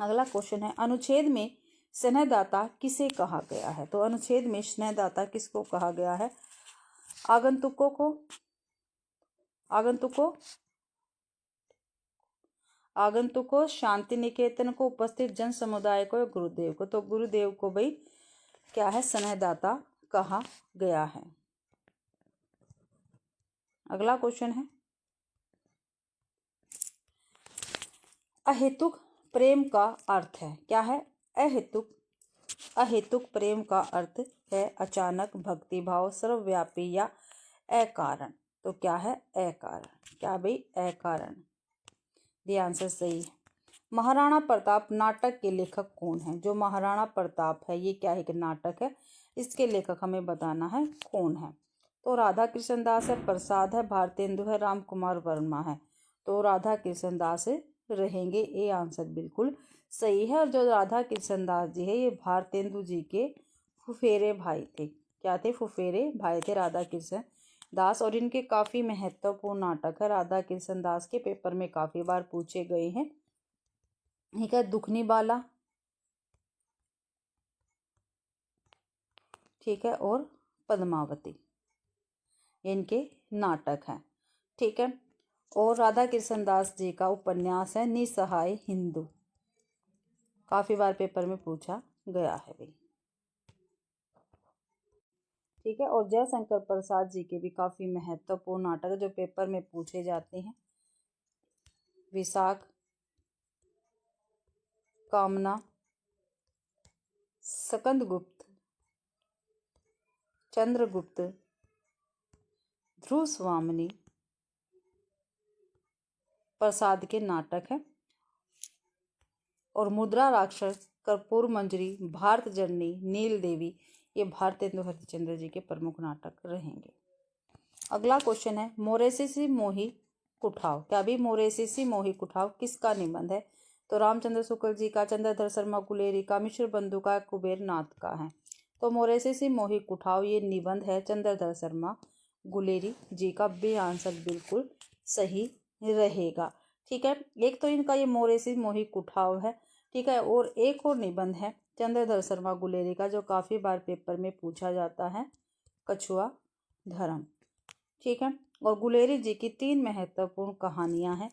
Speaker 1: अगला क्वेश्चन है, अनुच्छेद में स्नेहदाता किसे कहा गया है? तो अनुच्छेद में स्नेहदाता किसको कहा गया है? आगंतुकों, शांति निकेतन को, उपस्थित जन समुदाय को या गुरुदेव को? तो गुरुदेव को भाई क्या है? स्नेहदाता कहा गया है। अगला क्वेश्चन है, अहेतुक प्रेम का अर्थ है? क्या है? अहेतुक प्रेम का अर्थ है अचानक, भक्तिभाव, सर्वव्यापी या अकारण। तो क्या है अकारण। क्या भाई अकारण। द आंसर सही है। महाराणा प्रताप नाटक के लेखक कौन है। जो महाराणा प्रताप है ये क्या है कि नाटक है, इसके लेखक हमें बताना है कौन है। तो राधा कृष्ण दास है, प्रसाद है, भारतेंदु है, राम कुमार वर्मा है। तो राधा कृष्ण दास रहेंगे, ये आंसर बिल्कुल सही है। और जो राधा कृष्ण दास जी है ये भारतेंदु जी के फुफेरे भाई थे। क्या थे, फुफेरे भाई थे राधा कृष्ण दास। और इनके काफ़ी महत्वपूर्ण नाटक है राधा कृष्ण दास के, पेपर में काफ़ी बार पूछे गए हैं। ठीक है, दुखनी बाला, ठीक है, और पद्मावती, इनके नाटक हैं। ठीक है, और राधा कृष्ण दास जी का उपन्यास है निसहाय हिंदू, काफ़ी बार पेपर में पूछा गया है भाई। ठीक है, और जयशंकर प्रसाद जी के भी काफ़ी महत्वपूर्ण नाटक है जो पेपर में पूछे जाते हैं। विशाख, कामना, सकंदगुप्त, चंद्रगुप्त, ध्रुव स्वामिनी प्रसाद के नाटक है। और मुद्रा राक्षस, कर्पूर मंजरी, भारत जननी, नील देवी, ये भारतेंदु हरिश्चंद्र जी के प्रमुख नाटक रहेंगे। अगला क्वेश्चन है मोरेशिसी मोही कुठाव। क्या भी मोरेशिसी मोही कुठाव किसका निबंध है। तो रामचंद्र शुक्ल जी का, चंद्रधर शर्मा गुलेरी का, मिश्र बंधु का, कुबेर नाथ का है। तो मोरेशिसी मोही कुठाव ये निबंध है चंद्रधर शर्मा गुलेरी जी का। बी आंसर बिल्कुल सही रहेगा। ठीक है, एक तो इनका ये मोरेशिसी मोही कुठाव है। ठीक है, और एक और निबंध है चंद्रधर शर्मा गुलेरी का जो काफ़ी बार पेपर में पूछा जाता है, कछुआ धर्म। ठीक है, और गुलेरी जी की 3 महत्वपूर्ण कहानियां हैं।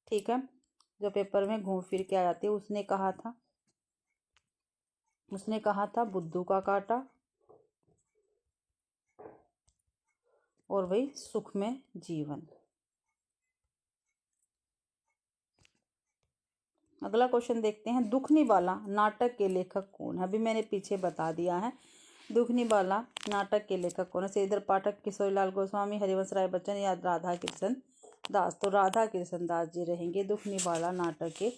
Speaker 1: ठीक है, जो पेपर में घूम फिर के आ जाती है। उसने कहा था बुद्धू का कांटा, और वही सुख में जीवन। अगला क्वेश्चन देखते हैं दुखनी बाला नाटक के लेखक कौन है। अभी मैंने पीछे बता दिया है दुखनी बाला नाटक के लेखक कौन है। श्रीधर पाठक, किशोरीलाल गोस्वामी, हरिवंश राय बच्चन या राधा कृष्ण दास। तो राधा कृष्ण दास जी रहेंगे दुखनी बाला नाटक के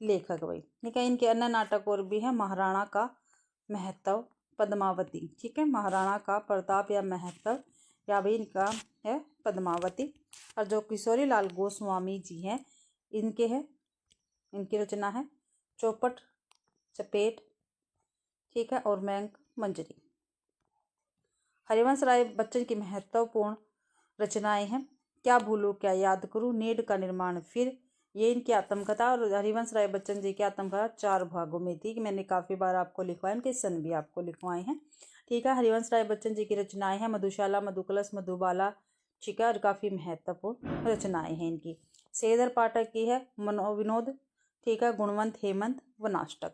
Speaker 1: लेखक भाई। ठीक है, इनके अन्य नाटक और भी हैं महाराणा का महत्व, पद्मावती। ठीक है, महाराणा का प्रताप या महत्व, या भाई इनका है पद्मावती। और जो किशोरीलाल गोस्वामी जी हैं इनकी रचना है चौपट, चपेट, ठीक है, और मैंक मंजरी। हरिवंश राय बच्चन की महत्वपूर्ण रचनाएं हैं क्या भूलूं क्या याद करूं, नीड का निर्माण फिर, ये इनकी आत्मकथा। और हरिवंश राय बच्चन जी की आत्मकथा 4 भागों में थी। मैंने काफ़ी बार आपको लिखवाए, इनके सन भी आपको लिखवाए हैं। ठीक है, हरिवंश राय बच्चन जी की रचनाएं हैं मधुशाला, मधुकलश, मधुबाला। ठीक है, और काफ़ी महत्वपूर्ण रचनाएं हैं इनकी। श्रीधर पाठक की है मनोविनोद, ठीक है, गुणवंत, हेमंत, वनाष्टक।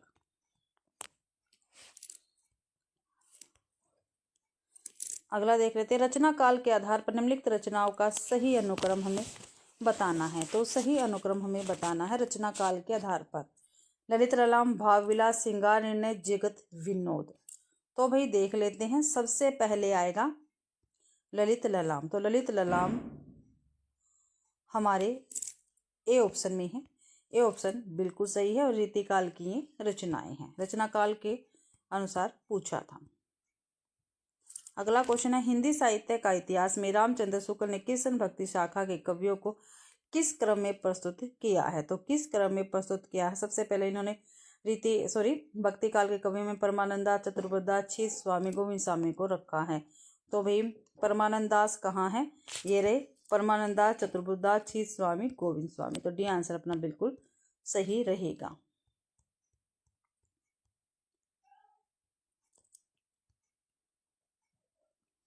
Speaker 1: अगला देख लेते हैं रचना काल के आधार पर निम्नलिखित रचनाओं का सही अनुक्रम हमें बताना है। तो सही अनुक्रम हमें बताना है रचना काल के आधार पर। ललित ललाम, भाव विलास, श्रृंगार निर्णय, जगत विनोद। तो भाई देख लेते हैं, सबसे पहले आएगा ललित ललाम। तो ललित ललाम हमारे ए ऑप्शन में है। ए ऑप्शन बिल्कुल सही है और रीतिकाल की ये रचनाएं हैं, रचना काल के अनुसार पूछा था। अगला क्वेश्चन है हिंदी साहित्य का इतिहास में रामचंद्र शुक्ल ने कृष्ण भक्ति शाखा के कवियों को किस क्रम में प्रस्तुत किया है। तो किस क्रम में प्रस्तुत किया है। सबसे पहले इन्होंने भक्ति काल के कवियों में परमानंदास, चतुर्बुद्धदास, छीस स्वामी, गोविंद स्वामी को रखा है। तो भाई परमानंदास कहाँ है, ये रहे परमानंदास, चतुर्बुद्धदास, छीस स्वामी, गोविंद स्वामी। तो डी आंसर अपना बिल्कुल सही रहेगा।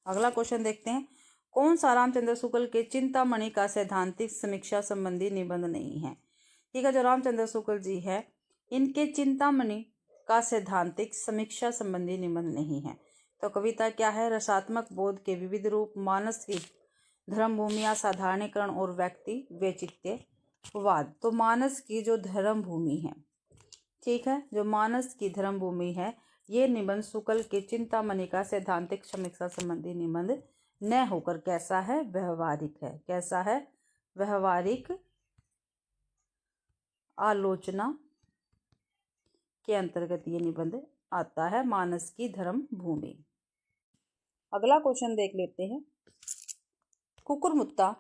Speaker 1: अगला क्वेश्चन देखते हैं कौन सा रामचंद्र शुक्ल के चिंतामणि का सैद्धांतिक समीक्षा संबंधी निबंध नहीं है। ठीक है, जो रामचंद्र शुक्ल जी है इनके चिंतामणि का सैद्धांतिक समीक्षा संबंधी निबंध नहीं है। तो कविता क्या है, रसात्मक बोध के विविध रूप, मानस की धर्म भूमिया, साधारणीकरण और व्यक्ति वैचित्यवाद। तो मानस की जो धर्म भूमि है, ठीक है, जो मानस की धर्म भूमि है, ये निबंध शुक्ल के चिंतामणि का सैद्धांतिक समीक्षा संबंधी निबंध न होकर कैसा है, व्यवहारिक है। कैसा है, व्यवहारिक। आलोचना के अंतर्गत ये निबंध आता है। मानस की धर्म भूमि। अगला क्वेश्चन देख लेते हैं। कुकुरमुत्ता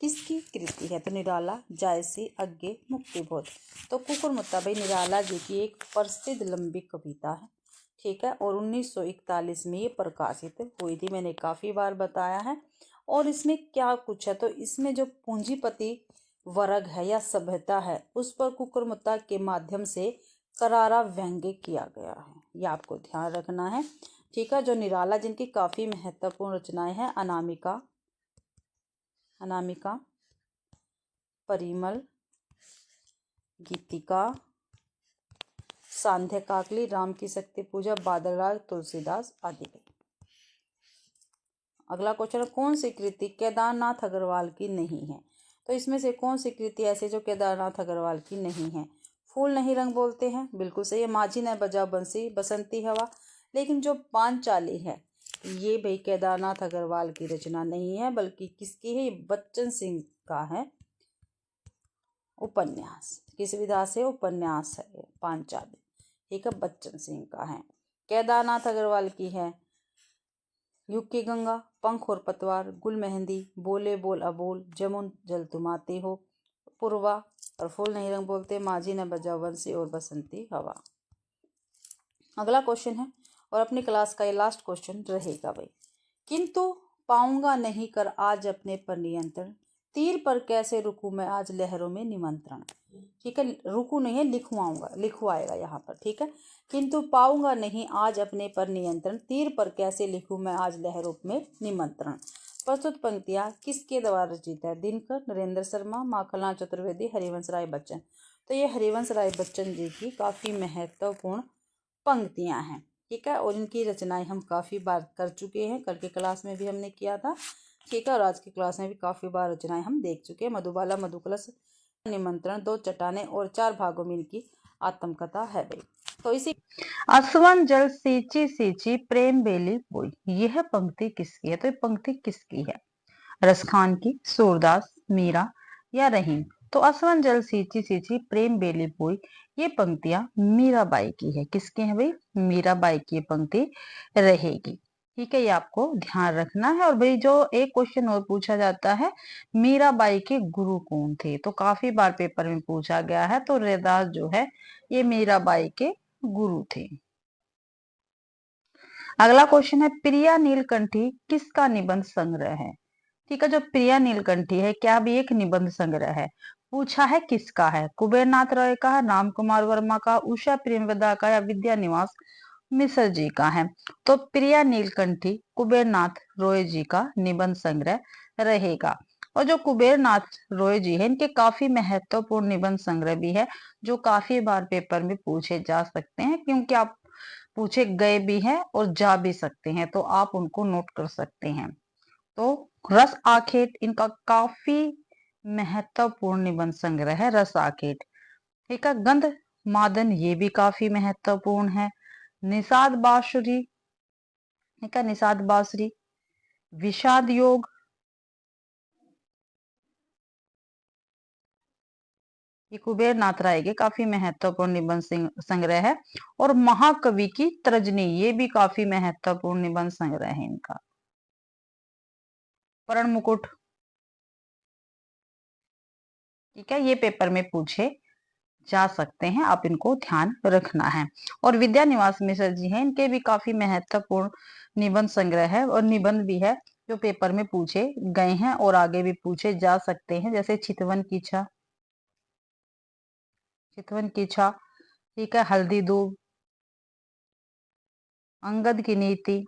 Speaker 1: किसकी कृति है? तो निराला, जायसी, अज्ञे, मुक्तिबोध। तो कुकुरमुत्ता भाई निराला जी की एक प्रसिद्ध लंबी कविता है, ठीक है, और 1941 में ये प्रकाशित हुई थी। मैंने काफ़ी बार बताया है। और इसमें क्या कुछ है, तो इसमें जो पूंजीपति वर्ग है या सभ्यता है उस पर कुकुरमुत्ता के माध्यम से करारा व्यंग्य किया गया है। ये आपको ध्यान रखना है, ठीक है। जो निराला जिनकी काफ़ी महत्वपूर्ण रचनाएं हैं, अनामिका, परिमल, गीतिका, सांध्य काकली, राम की शक्ति पूजा, बादलराज, तुलसीदास आदि। अगला क्वेश्चन, कौन सी कृति केदारनाथ अग्रवाल की नहीं है? तो इसमें से कौन सी कृति ऐसी जो केदारनाथ अग्रवाल की नहीं है? फूल नहीं रंग बोलते हैं, बिल्कुल सही है। माझी ने बजाओ बंसी, बसंती हवा। लेकिन जो पांचाली है ये भाई केदारनाथ अग्रवाल की रचना नहीं है, बल्कि किसकी है? बच्चन सिंह का है, उपन्यास। किस विधा से? उपन्यास है पांचाली, ठीक है, बच्चन सिंह का है। केदारनाथ अग्रवाल की है युग की गंगा, पंख और पतवार, गुल मेहंदी, बोले बोल अबोल, जमुन जल तुम आते हो, पूर्वा और फूल नहीं रंग बोलते, माझी ने बजाओ बंसी और बसंती हवा। अगला क्वेश्चन है और अपनी क्लास का ये लास्ट क्वेश्चन रहेगा भाई। किंतु पाऊंगा नहीं कर आज अपने पर नियंत्रण, तीर पर कैसे रुकूं मैं आज लहरों में निमंत्रण। ठीक है, रुकू नहीं है, लिखवाऊंगा, लिखवाएगा यहाँ पर, ठीक है। किंतु पाऊंगा नहीं आज अपने पर नियंत्रण, तीर पर कैसे लिखूं मैं आज लहरों में निमंत्रण। प्रस्तुत पंक्तियां किसके द्वारा रचित है? दिनकर, नरेंद्र शर्मा, माखनलाल चतुर्वेदी, हरिवंश राय बच्चन। तो ये हरिवंश राय बच्चन जी की काफ़ी महत्वपूर्ण पंक्तियां हैं, ठीक है, और इनकी रचनाएं हम काफ़ी बार कर चुके हैं। कल की क्लास में भी हमने किया था, ठीक है, और आज की क्लास में भी काफ़ी बार रचनाएं हम देख चुके हैं। मधुबाला, मधुकलश, निमंत्रण, दो चट्टाने और 4 भागों में इनकी आत्मकथा है भाई। तो इसी असवन जल सींची सींची प्रेम बेली बोई, यह पंक्ति किसकी है? तो ये पंक्ति किसकी है? रसखान की, सूरदास, मीरा या रहीम। तो असवन जल सींची सींची प्रेम बेली बोई, ये पंक्तियां मीराबाई की है। किसकी है भाई? मीराबाई की पंक्ति रहेगी, ठीक है, ये आपको ध्यान रखना है। और भाई जो एक क्वेश्चन और पूछा जाता है, मीराबाई के गुरु कौन थे? तो काफी बार पेपर में पूछा गया है। तो रैदास जो है ये मीराबाई के गुरु थे। अगला क्वेश्चन है, प्रिया नीलकंठी किसका निबंध संग्रह है? ठीक है, जो प्रिया नीलकंठी है क्या भी एक निबंध संग्रह है? पूछा है किसका है? कुबेरनाथ रॉय का है, राम कुमार वर्मा का, उषा प्रेमवदा का या विद्या निवास मिश्र जी का है? तो प्रिया नीलकंठी कुबेरनाथ रॉय जी का निबंध संग्रह रहेगा। और जो कुबेरनाथ रॉय जी है इनके काफी महत्वपूर्ण निबंध संग्रह भी है, जो काफी बार पेपर में पूछे जा सकते हैं, क्योंकि आप पूछे गए भी हैं और जा भी सकते हैं, तो आप उनको नोट कर सकते हैं। तो रस आखेट इनका काफी महत्वपूर्ण निबंध संग्रह है, रस आखेट, ठीक है। गंध मादन ये भी काफी महत्वपूर्ण है। निषाद बांसुरी, ठीक है, निषाद बांसुरी, विषाद योग, ये कुबेर नाथ राय के काफी महत्वपूर्ण निबंध संग्रह है। और महाकवि की तर्जनी ये भी काफी महत्वपूर्ण निबंध संग्रह है इनका। पर्ण मुकुट, ठीक है, ये पेपर में पूछे जा सकते हैं, आप इनको ध्यान रखना है। और विद्या निवास मिश्र जी हैं, इनके भी काफी महत्वपूर्ण निबंध संग्रह है और निबंध भी है जो पेपर में पूछे गए हैं और आगे भी पूछे जा सकते हैं, जैसे चितवन की इच्छा, चितवन की इच्छा, ठीक है, हल्दी दूब, अंगद की नीति,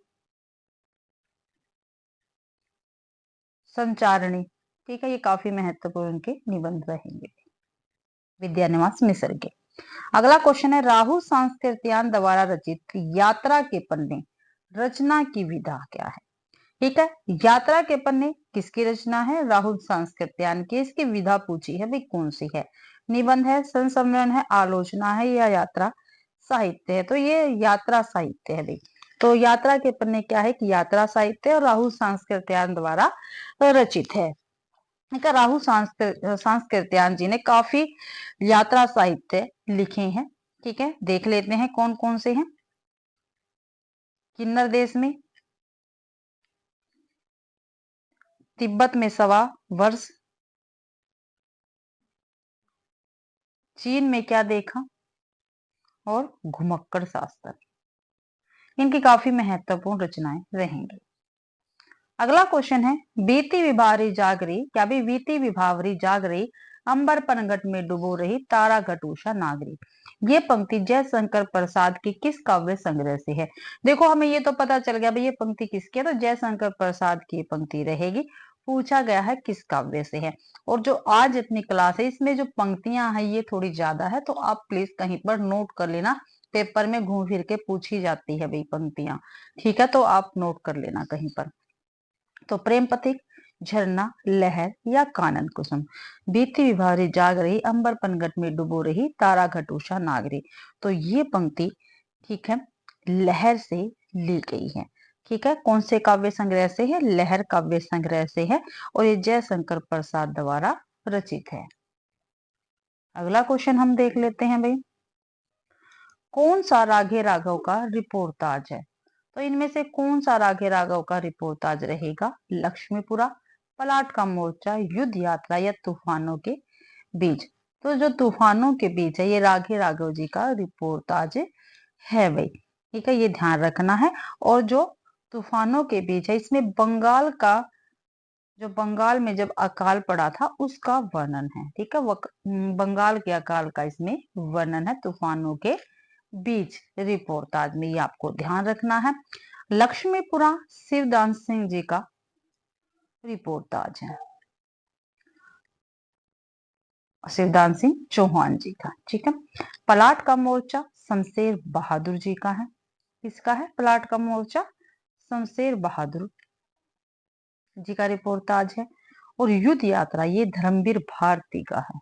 Speaker 1: संचारणी, ठीक है, ये काफी महत्वपूर्ण के निबंध रहेंगे विद्या निवास मिश्र के। अगला क्वेश्चन है, राहुल सांस्कृत्यायन द्वारा रचित यात्रा के पन्ने रचना की विधा क्या है? ठीक है, यात्रा के पन्ने किसकी रचना है? राहुल सांस्कृत्यायन की। इसकी विधा पूछी है भाई कौन सी है? निबंध है, संस्मरण है, आलोचना है या यात्रा साहित्य है? तो ये यात्रा साहित्य है भाई। तो यात्रा के पन्ने क्या है कि यात्रा साहित्य और राहुल सांस्कृत्यायन द्वारा रचित है। राहुल सांस्कृत्यायन जी ने काफी यात्रा साहित्य लिखे हैं। ठीक है, देख लेते हैं कौन कौन से हैं। किन्नर देश में, तिब्बत में 1.25 वर्ष, चीन में क्या देखा, और घुमक्कड़ शास्त्र। इनकी काफी महत्वपूर्ण रचनाएं रहेंगी। अगला क्वेश्चन है, बीती विभावरी जाग रही, क्या भी बीती विभावरी जाग रही, अंबर पनघट में डुबो रही, तारा घट उषा नागरी। ये पंक्ति जयशंकर प्रसाद की किस काव्य संग्रह से है। देखो हमें ये तो पता चल गया भाई ये पंक्ति किसकी है, तो जयशंकर प्रसाद की पंक्ति रहेगी। पूछा गया है किस काव्य से है। और जो आज अपनी क्लास है इसमें जो पंक्तियां हैं ये थोड़ी ज्यादा है, तो आप प्लीज कहीं पर नोट कर लेना। पेपर में घूम फिर के पूछी जाती है भाई पंक्तियां। ठीक है, तो आप नोट कर लेना कहीं पर। तो प्रेम पथिक, झरना, लहर या कानन कुसुम। बीती विभावरी जाग रही, अंबर पनघट में डुबो रही, तारा घट उषा नागरी। तो ये पंक्ति ठीक है लहर से ली गई है। ठीक है, कौन से काव्य संग्रह से है, लहर काव्य संग्रह से है, और ये जयशंकर प्रसाद द्वारा रचित है। अगला क्वेश्चन हम देख लेते हैं भाई, कौन सा रागे राघव का रिपोर्टाज है। तो इनमें से कौन सा रागे राघव का रिपोर्टाज रहेगा, लक्ष्मीपुरा, पलाट का मोर्चा, युद्ध यात्रा या तूफानों के बीच। तो जो तूफानों के बीच है ये रागे राघव जी का रिपोर्टाज है भाई। ठीक है, ये ध्यान रखना है। और जो तूफानों के बीच है इसमें बंगाल का, जो बंगाल में जब अकाल पड़ा था उसका वर्णन है। ठीक है, बंगाल के अकाल का इसमें वर्णन है तूफानों के बीच रिपोर्टाज में, ये आपको ध्यान रखना है। लक्ष्मीपुरा शिवदान सिंह जी का रिपोर्टाज है, शिवदान सिंह चौहान जी का। ठीक है, पलाट का मोर्चा शमशेर बहादुर जी का है। किसका है पलाट का मोर्चा, शमशेर बहादुर जी का रिपोर्टाज है। और युद्ध यात्रा ये धर्मवीर भारती का है।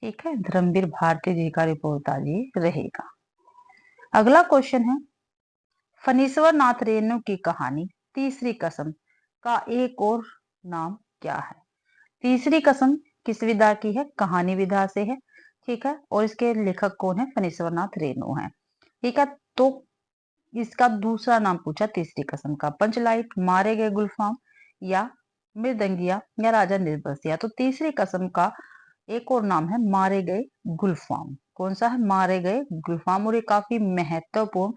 Speaker 1: ठीक है, धर्मवीर भारती जी का रिपोर्टाज ये रहेगा। अगला क्वेश्चन है, फणीश्वर नाथ रेणु की कहानी तीसरी कसम का एक और नाम क्या है। तीसरी कसम किस विधा की है, कहानी विधा से है। ठीक है, और इसके लेखक कौन है, फणीश्वर नाथ रेणु है। ठीक है, तो इसका दूसरा नाम पूछा तीसरी कसम का, पंचलाइट, मारे गए गुलफाम या मृदंगिया या राजा निर्बसिया। तो तीसरी कसम का एक और नाम है मारे गए गुलफाम। कौन सा है, मारे गए गुलफाम। और ये काफी महत्वपूर्ण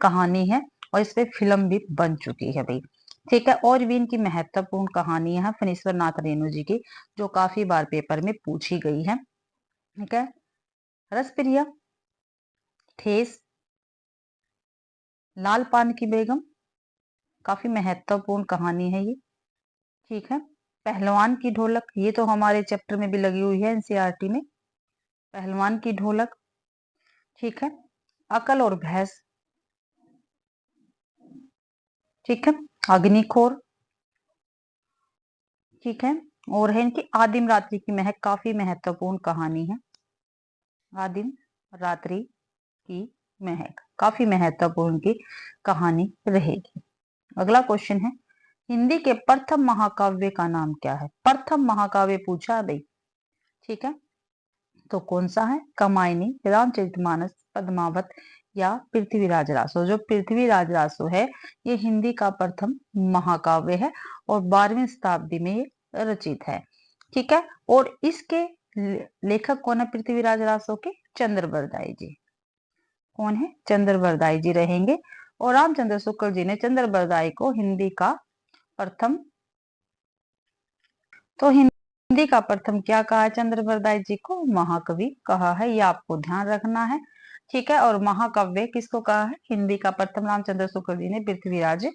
Speaker 1: कहानी है और इस पे फिल्म भी बन चुकी है भाई। ठीक है, और भी इनकी महत्वपूर्ण कहानियां हैं फणीश्वर नाथ रेणु जी की, जो काफी बार पेपर में पूछी गई है। ठीक है, रसप्रिया, ठेस, लाल पान की बेगम, काफी महत्वपूर्ण कहानी है ये। ठीक है, पहलवान की ढोलक, ये तो हमारे चैप्टर में भी लगी हुई है एनसीईआरटी में, पहलवान की ढोलक। ठीक है, अकल और भैंस। ठीक है, अग्निखोर। ठीक है, और है इनकी आदिम रात्रि की महक, काफी महत्वपूर्ण कहानी है, आदिम रात्रि की महक, काफी महत्वपूर्ण की कहानी रहेगी। अगला क्वेश्चन है, हिंदी के प्रथम महाकाव्य का नाम क्या है। प्रथम महाकाव्य पूछा भाई। ठीक है, तो कौन सा है, कामायनी, रामचरितमानस, पद्मावत या पृथ्वीराज रासो। जो पृथ्वीराज रासो है ये हिंदी का प्रथम महाकाव्य है और 12वीं शताब्दी में ये रचित है। ठीक है, और इसके लेखक कौन है पृथ्वीराज रासो के, चंद्रबरदाई जी। कौन है, चंद्रबरदाई जी रहेंगे। और रामचंद्र शुक्ल जी ने चंद्रबरदाई को हिंदी का प्रथम, तो हिंदी का प्रथम क्या कहा है, चंद्रबरदाई जी को महाकवि कहा है, ये आपको ध्यान रखना है। ठीक है, और महाकाव्य किसको कहा है, हिंदी का प्रथम रामचंद्र शुक्ल जी ने पृथ्वीराज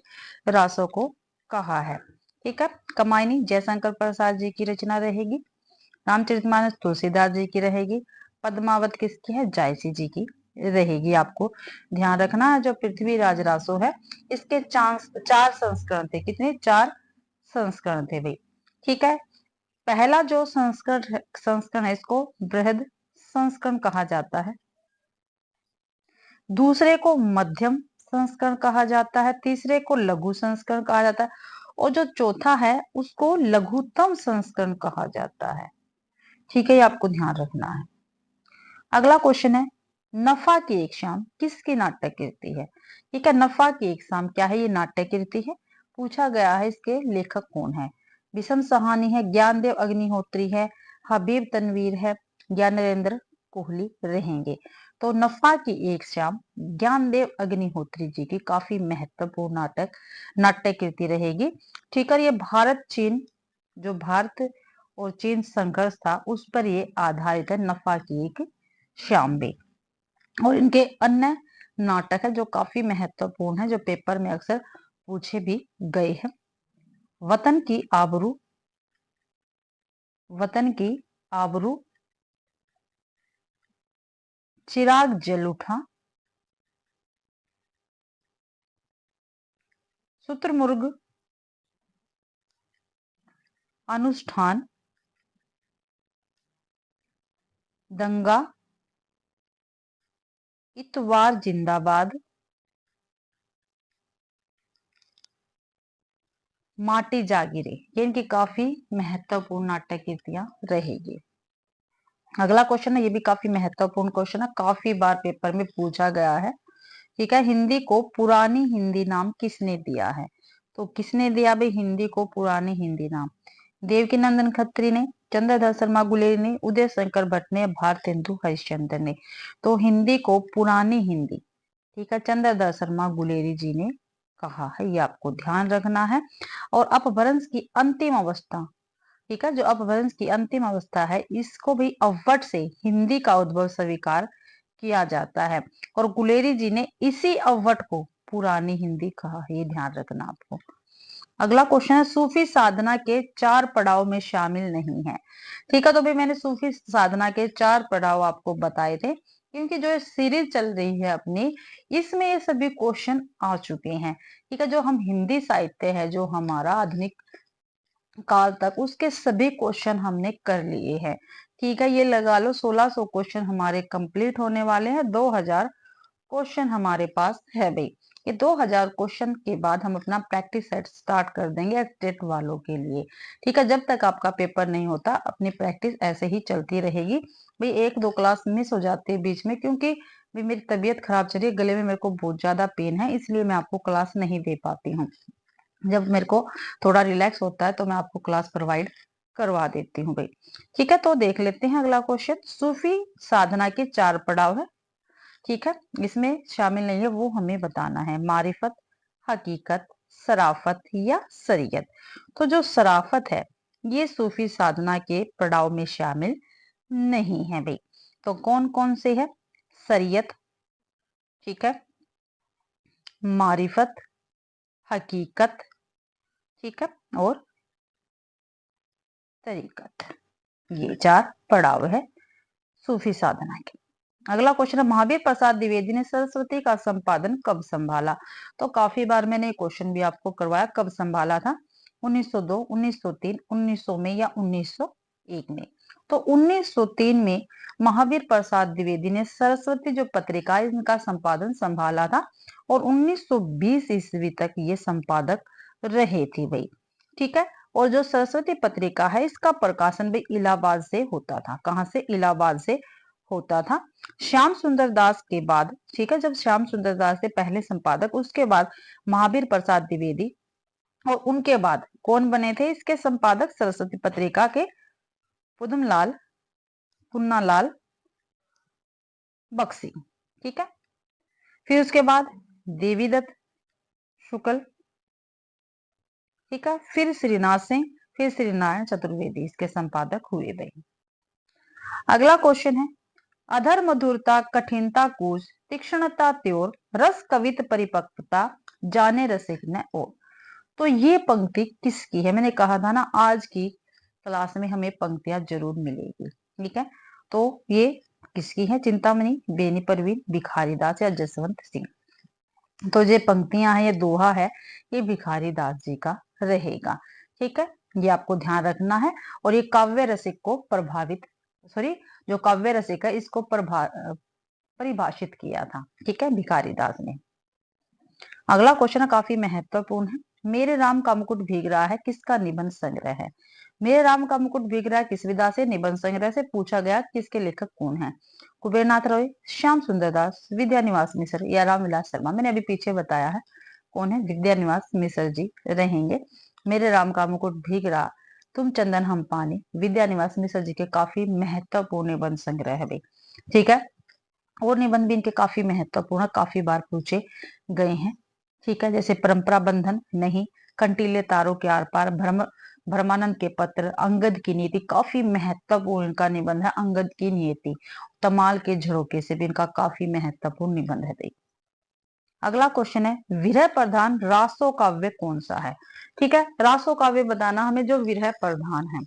Speaker 1: रासो को कहा है। ठीक है, कमायनी जयशंकर प्रसाद जी की रचना रहेगी, रामचरितमानस तुलसीदास जी की रहेगी, पद्मावत किसकी है, जायसी जी की रहेगी। आपको ध्यान रखना है, जो पृथ्वीराज रासो है इसके चार संस्करण थे। कितने, 4 संस्करण थे भाई। ठीक है, पहला जो संस्करण है इसको बृहद संस्करण कहा जाता है, दूसरे को मध्यम संस्करण कहा जाता है, तीसरे को लघु संस्करण कहा जाता है और जो चौथा है उसको लघुत्तम संस्करण कहा जाता है। ठीक है, ये आपको ध्यान रखना है। अगला क्वेश्चन है, नफा की एक शाम किसकी नाट्य कृति है? ठीक है, नफा की एक शाम क्या है? ये नाट्य कृति है। पूछा गया है इसके लेखक कौन है? विषम सहानी है, ज्ञानदेव अग्निहोत्री है, हबीब तनवीर है, ज्ञानेंद्र कोहली रहेंगे। तो नफा की एक शाम ज्ञानदेव अग्निहोत्री जी की काफी महत्वपूर्ण नाट्य कृति रहेगी। ठीक है, ये भारत चीन, जो भारत और चीन संघर्ष था उस पर ये आधारित है, नफा की एक शाम भी। और इनके अन्य नाटक है जो काफी महत्वपूर्ण है, जो पेपर में अक्सर पूछे भी गए हैं। वतन की आबरू, वतन की आबरू, चिराग जल उठा, शुतुरमुर्ग, अनुष्ठान, दंगा, इतवार जिंदाबाद, माटी जागीरे, ये इनकी काफी महत्वपूर्ण नाट्य कृतियां रहेगी। अगला क्वेश्चन है, ये भी काफी महत्वपूर्ण क्वेश्चन है, काफी बार पेपर में पूछा गया है। ठीक है, हिंदी को पुरानी हिंदी नाम किसने दिया है? तो किसने दिया भाई हिंदी को पुरानी हिंदी नाम? देवकीनंदन खत्री ने, चंद्रधर शर्मा गुलेरी ने, उदय शंकर भट्ट ने, भारतेंदु हरिश्चंद्र ने। तो हिंदी को पुरानी हिंदी, ठीक है, चंद्रधर शर्मा गुलेरी जी ने कहा है, ये आपको ध्यान रखना है। और अपभ्रंश की अंतिम अवस्था, ठीक है, जो अपभ्रंश की अंतिम अवस्था है इसको भी अव्वट से हिंदी का उद्भव स्वीकार किया जाता है और गुलेरी जी ने इसी अव्वट को पुरानी हिंदी कहा है, ये ध्यान रखना आपको। अगला क्वेश्चन है, सूफी साधना के 4 पड़ाव में शामिल नहीं है। ठीक है, तो भाई मैंने सूफी साधना के 4 पड़ाव आपको बताए थे, क्योंकि जो सीरीज चल रही है अपनी, इसमें ये सभी क्वेश्चन आ चुके हैं। ठीक है, जो हम हिंदी साहित्य है जो हमारा आधुनिक काल तक, उसके सभी क्वेश्चन हमने कर लिए हैं। ठीक है, ये लगा लो 1600 क्वेश्चन हमारे कंप्लीट होने वाले हैं, 2000 क्वेश्चन हमारे पास है भाई। ये 2000 क्वेश्चन के बाद हम अपना प्रैक्टिस सेट स्टार्ट कर देंगे स्टेट वालों के लिए। ठीक है, जब तक आपका पेपर नहीं होता अपनी प्रैक्टिस ऐसे ही चलती रहेगी भाई। 1-2 क्लास मिस हो जाती है बीच में, क्योंकि भी मेरी तबीयत खराब चल रही है, गले में मेरे को बहुत ज्यादा पेन है, इसलिए मैं आपको क्लास नहीं दे पाती हूँ। जब मेरे को थोड़ा रिलैक्स होता है तो मैं आपको क्लास प्रोवाइड करवा देती हूँ भाई। ठीक है, तो देख लेते हैं अगला क्वेश्चन। सूफी साधना के 4 पड़ाव है, ठीक है, इसमें शामिल नहीं है वो हमें बताना है, मारिफत, हकीकत, सराफत या सरियत। तो जो सराफत है ये सूफी साधना के पड़ाव में शामिल नहीं है भाई। तो कौन कौन से है? सरियत, ठीक है, मारिफत, हकीकत, ठीक है, और तरीकत, ये 4 पड़ाव है सूफी साधना के। अगला क्वेश्चन है, महावीर प्रसाद द्विवेदी ने सरस्वती का संपादन कब संभाला? तो काफी बार मैंने क्वेश्चन भी आपको करवाया, कब संभाला था? 1902, 1903, 1900 में या 1901 में? तो 1903 में महावीर प्रसाद द्विवेदी ने सरस्वती जो पत्रिका है इनका संपादन संभाला था और 1920 ईस्वी तक ये संपादक रहे थे भाई। ठीक है, और जो सरस्वती पत्रिका है इसका प्रकाशन भी इलाहाबाद से होता था। कहाँ से? इलाहाबाद से होता था। श्याम सुंदर दास के बाद, ठीक है, जब श्याम सुंदर दास से पहले संपादक, उसके बाद महावीर प्रसाद द्विवेदी और उनके बाद कौन बने थे इसके संपादक? सरस्वती पत्रिका के पुदमलाल पुन्नालाल बख्शी। ठीक है, फिर उसके बाद देवीदत्त शुक्ल, ठीक है, फिर श्रीनाथ सिंह, फिर श्री नारायण चतुर्वेदी इसके संपादक हुए भाई। अगला क्वेश्चन है, अधर मधुरता कठिनता कूच तीक्ष्णता त्योर रस कवित परिपक्वता जाने रसिक न और। तो ये पंक्ति किसकी है? मैंने कहा था ना आज की क्लास में हमें पंक्तियां जरूर मिलेगी। ठीक है, तो ये किसकी है? चिंतामणि, बेनी परवीन, भिखारी दास या जसवंत सिंह। तो ये पंक्तियां हैं, ये दोहा है, ये भिखारी दास जी का रहेगा। ठीक है, ये आपको ध्यान रखना है। और ये काव्य रसिक को जो काव्य रसिक है इसको परिभाषित किया था, ठीक है, भिखारी दास ने। अगला क्वेश्चन काफी महत्वपूर्ण है। मेरे राम का मुकुट भीग रहा है किसका निबंध संग्रह है? मेरे राम का मुकुट भीग रहा है किस विधा से निबंध संग्रह से पूछा गया। किसके लेखक कौन है? कुबेरनाथ रॉय, श्याम सुंदर दास, विद्यानिवास मिश्र या रामविलास शर्मा। मैंने अभी पीछे बताया है कौन है, विद्यानिवास मिश्र जी रहेंगे। मेरे राम का मुकुट भीग रहा, तुम चंदन हम पानी, विद्यानिवास मिश्र जी के काफी महत्वपूर्ण निबंध संग्रह है भाई। ठीक है, और निबंध भी इनके काफी महत्वपूर्ण, काफी बार पूछे गए हैं। ठीक है, जैसे परंपरा बंधन नहीं, कंटीले तारों के आर पार, भ्रमानंद के पत्र, अंगद की नीति, काफी महत्वपूर्ण इनका निबंध है अंगद की नीति। तमाल के झरोके से भी इनका काफी महत्वपूर्ण निबंध है। अगला क्वेश्चन है विरह प्रधान रासो काव्य कौन सा है? ठीक है, रासो काव्य बताना हमें जो विरह प्रधान है।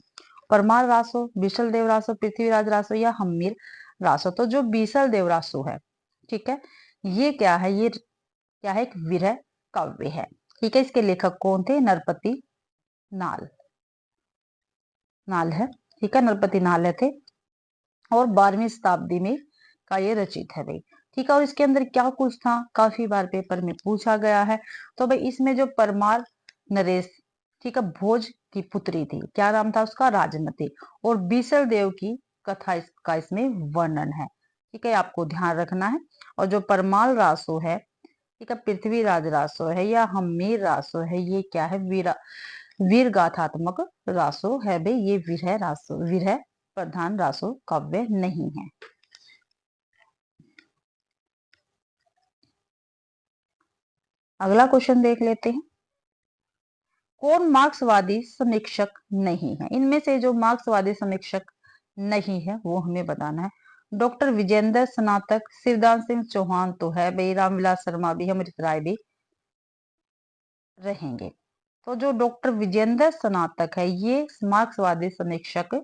Speaker 1: परमार रासो, बिशल देव रासो, पृथ्वीराज रासो या हम्मीर रासो। तो जो बीसल देव रासो है, ठीक है, ये क्या है, ये क्या है, एक विरह काव्य है। ठीक है, इसके लेखक कौन थे? नरपति नाल, नाल है। ठीक है, नरपति नाल थे और 12वीं शताब्दी में का ये रचित है भाई। ठीक है, और इसके अंदर क्या कुछ था, काफी बार पेपर में पूछा गया है। तो भाई इसमें जो परमार नरेश, ठीक है, भोज की पुत्री थी, क्या नाम था उसका? राजमती। और बीसल देव की कथा इसका इसमें वर्णन है। ठीक है, आपको ध्यान रखना है। और जो परमाल रासो है, ठीक है, पृथ्वीराज रासो है या हम्मीर रासो है, ये क्या है? वीर गाथात्मक रासो है भाई। ये विरह रासो, विरह प्रधान रासो काव्य नहीं है। अगला क्वेश्चन देख लेते हैं। कौन मार्क्सवादी समीक्षक नहीं है? इनमें से जो मार्क्सवादी समीक्षक नहीं है वो हमें बताना है। डॉक्टर विजेंद्र स्नातक, शिवदान सिंह चौहान तो है भाई, रामविलास शर्मा भी, अमृत राय भी रहेंगे। तो जो डॉक्टर विजेंद्र स्नातक है ये मार्क्सवादी समीक्षक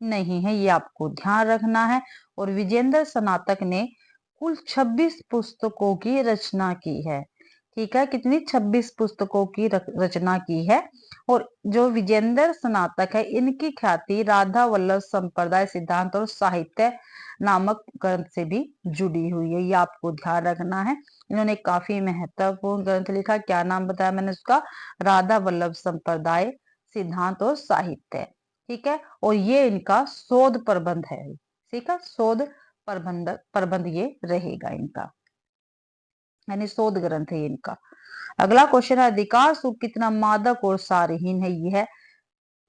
Speaker 1: नहीं है, ये आपको ध्यान रखना है। और विजेंद्र स्नातक ने कुल 26 पुस्तकों की रचना की है। ठीक है, कितनी? 26 पुस्तकों की रचना की है। और जो विजेंद्र स्नातक है इनकी ख्याति राधा वल्लभ संप्रदाय सिद्धांत और साहित्य नामक ग्रंथ से भी जुड़ी हुई है, ये आपको ध्यान रखना है। इन्होंने काफी महत्वपूर्ण ग्रंथ लिखा, क्या नाम बताया मैंने उसका? राधा वल्लभ संप्रदाय सिद्धांत और साहित्य। ठीक है, और ये इनका शोध प्रबंध है। ठीक है, शोध प्रबंध ये रहेगा इनका, यानी शोध ग्रंथ है इनका। अगला क्वेश्चन है अधिकार सुख कितना मादक और सारहीन है, ये है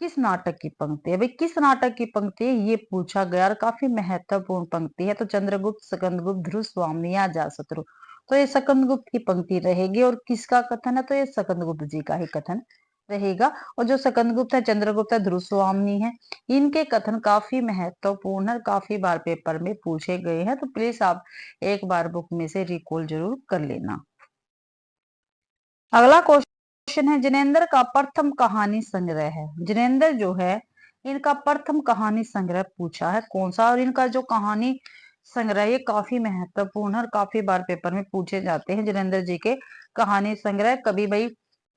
Speaker 1: किस नाटक की पंक्ति है? भाई किस नाटक की पंक्ति है ये पूछा गया और काफी महत्वपूर्ण पंक्ति है। तो चंद्रगुप्त, सकंदगुप्त, ध्रुव स्वामी या अजातशत्रु। तो ये सकंदगुप्त की पंक्ति रहेगी। और किसका कथन है? तो ये सकंदगुप्त जी का ही कथन रहेगा। और जो सकंदगुप्त है, चंद्रगुप्त है, ध्रुव स्वामी है, इनके कथन काफी महत्वपूर्ण है, काफी बार पेपर में पूछे गए हैं। तो प्लीज आप एक बार बुक में से रिकॉल जरूर कर लेना। अगला क्वेश्चन है जिनेंद्र का प्रथम कहानी संग्रह है। जिनेंद्र जो है इनका प्रथम कहानी संग्रह पूछा है कौन सा? और इनका जो कहानी संग्रह ये काफी महत्वपूर्ण है और काफी बार पेपर में पूछे जाते हैं। जिनेंद्र जी के कहानी संग्रह कभी भाई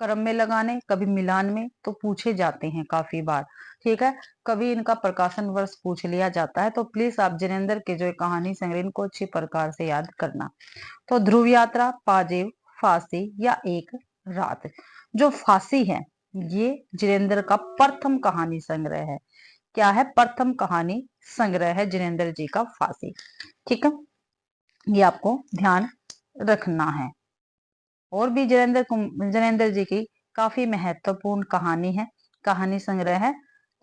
Speaker 1: क्रम में लगाने, कभी मिलान में, तो पूछे जाते हैं काफी बार। ठीक है, कभी इनका प्रकाशन वर्ष पूछ लिया जाता है। तो प्लीज आप जिनेंद्र के जो कहानी संग्रह इनको अच्छी प्रकार से याद करना। तो ध्रुव यात्रा, पाजेब, फांसी या एक रात। जो फांसी है ये जिनेंद्र का प्रथम कहानी संग्रह है। क्या है? प्रथम कहानी संग्रह है जिनेंद्र जी का फांसी। ठीक है, ये आपको ध्यान रखना है। और भी जिनेंद्र जी की काफी महत्वपूर्ण कहानी है, कहानी संग्रह है।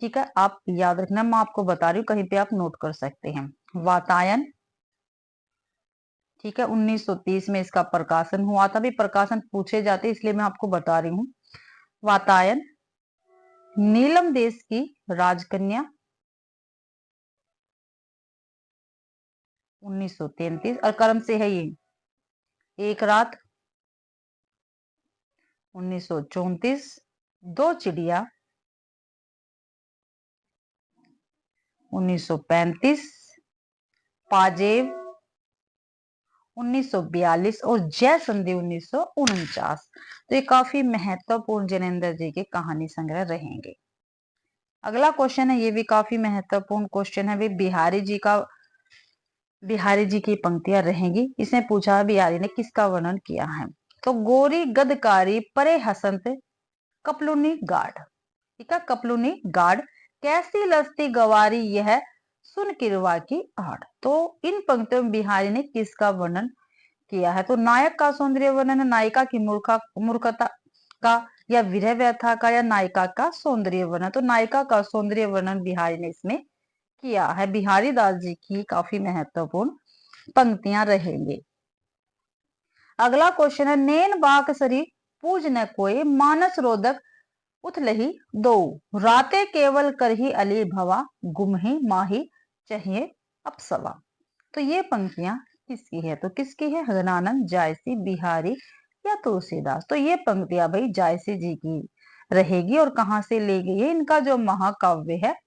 Speaker 1: ठीक है, आप याद रखना, मैं आपको बता रही हूँ, कहीं पे आप नोट कर सकते हैं। वातायन, ठीक है, 1930 में इसका प्रकाशन हुआ था। भी प्रकाशन पूछे जाते इसलिए मैं आपको बता रही हूँ। वातायन, नीलम देश की राजकन्या 1933, और कर्म से है ये एक रात 1934, दो चिड़िया 1935, पाजेब 1942 और जय संधि 1949। तो ये काफी महत्वपूर्ण जिनेंद्र जी के कहानी संग्रह रहेंगे। अगला क्वेश्चन है, ये भी काफी महत्वपूर्ण क्वेश्चन है भाई, बिहारी जी की पंक्तियां रहेंगी। इसने पूछा बिहारी ने किसका वर्णन किया है? तो गोरी गदकारी परे हसंत कपलुनी गाढ़, ठीक है, कपलुनी गाढ़, कैसी लस्ती गवारी यह सुन किरवा की आड़। तो इन पंक्तियों में बिहारी ने किसका वर्णन किया है? तो नायक का सौंदर्य वर्णन, नायिका की मूर्खता का, या विरह व्यथा का, या नायिका का सौंदर्य वर्णन। तो नायिका का सौंदर्य वर्णन बिहारी ने इसमें किया है। बिहारी दास जी की काफी महत्वपूर्ण पंक्तियां रहेंगी। अगला क्वेश्चन है, नैन बाक सरी पूज न कोई, मानस रोदक उथलही दो, राते केवल करही अली भवा, गुमही माही चाहिए अपसवा। तो ये पंक्तियां किसकी है? तो किसकी है? गगनानंद, जायसी, बिहारी या तुलसीदास। तो ये पंक्तियां भाई जायसी जी की रहेगी। और कहाँ से ली गई है? इनका जो महाकाव्य है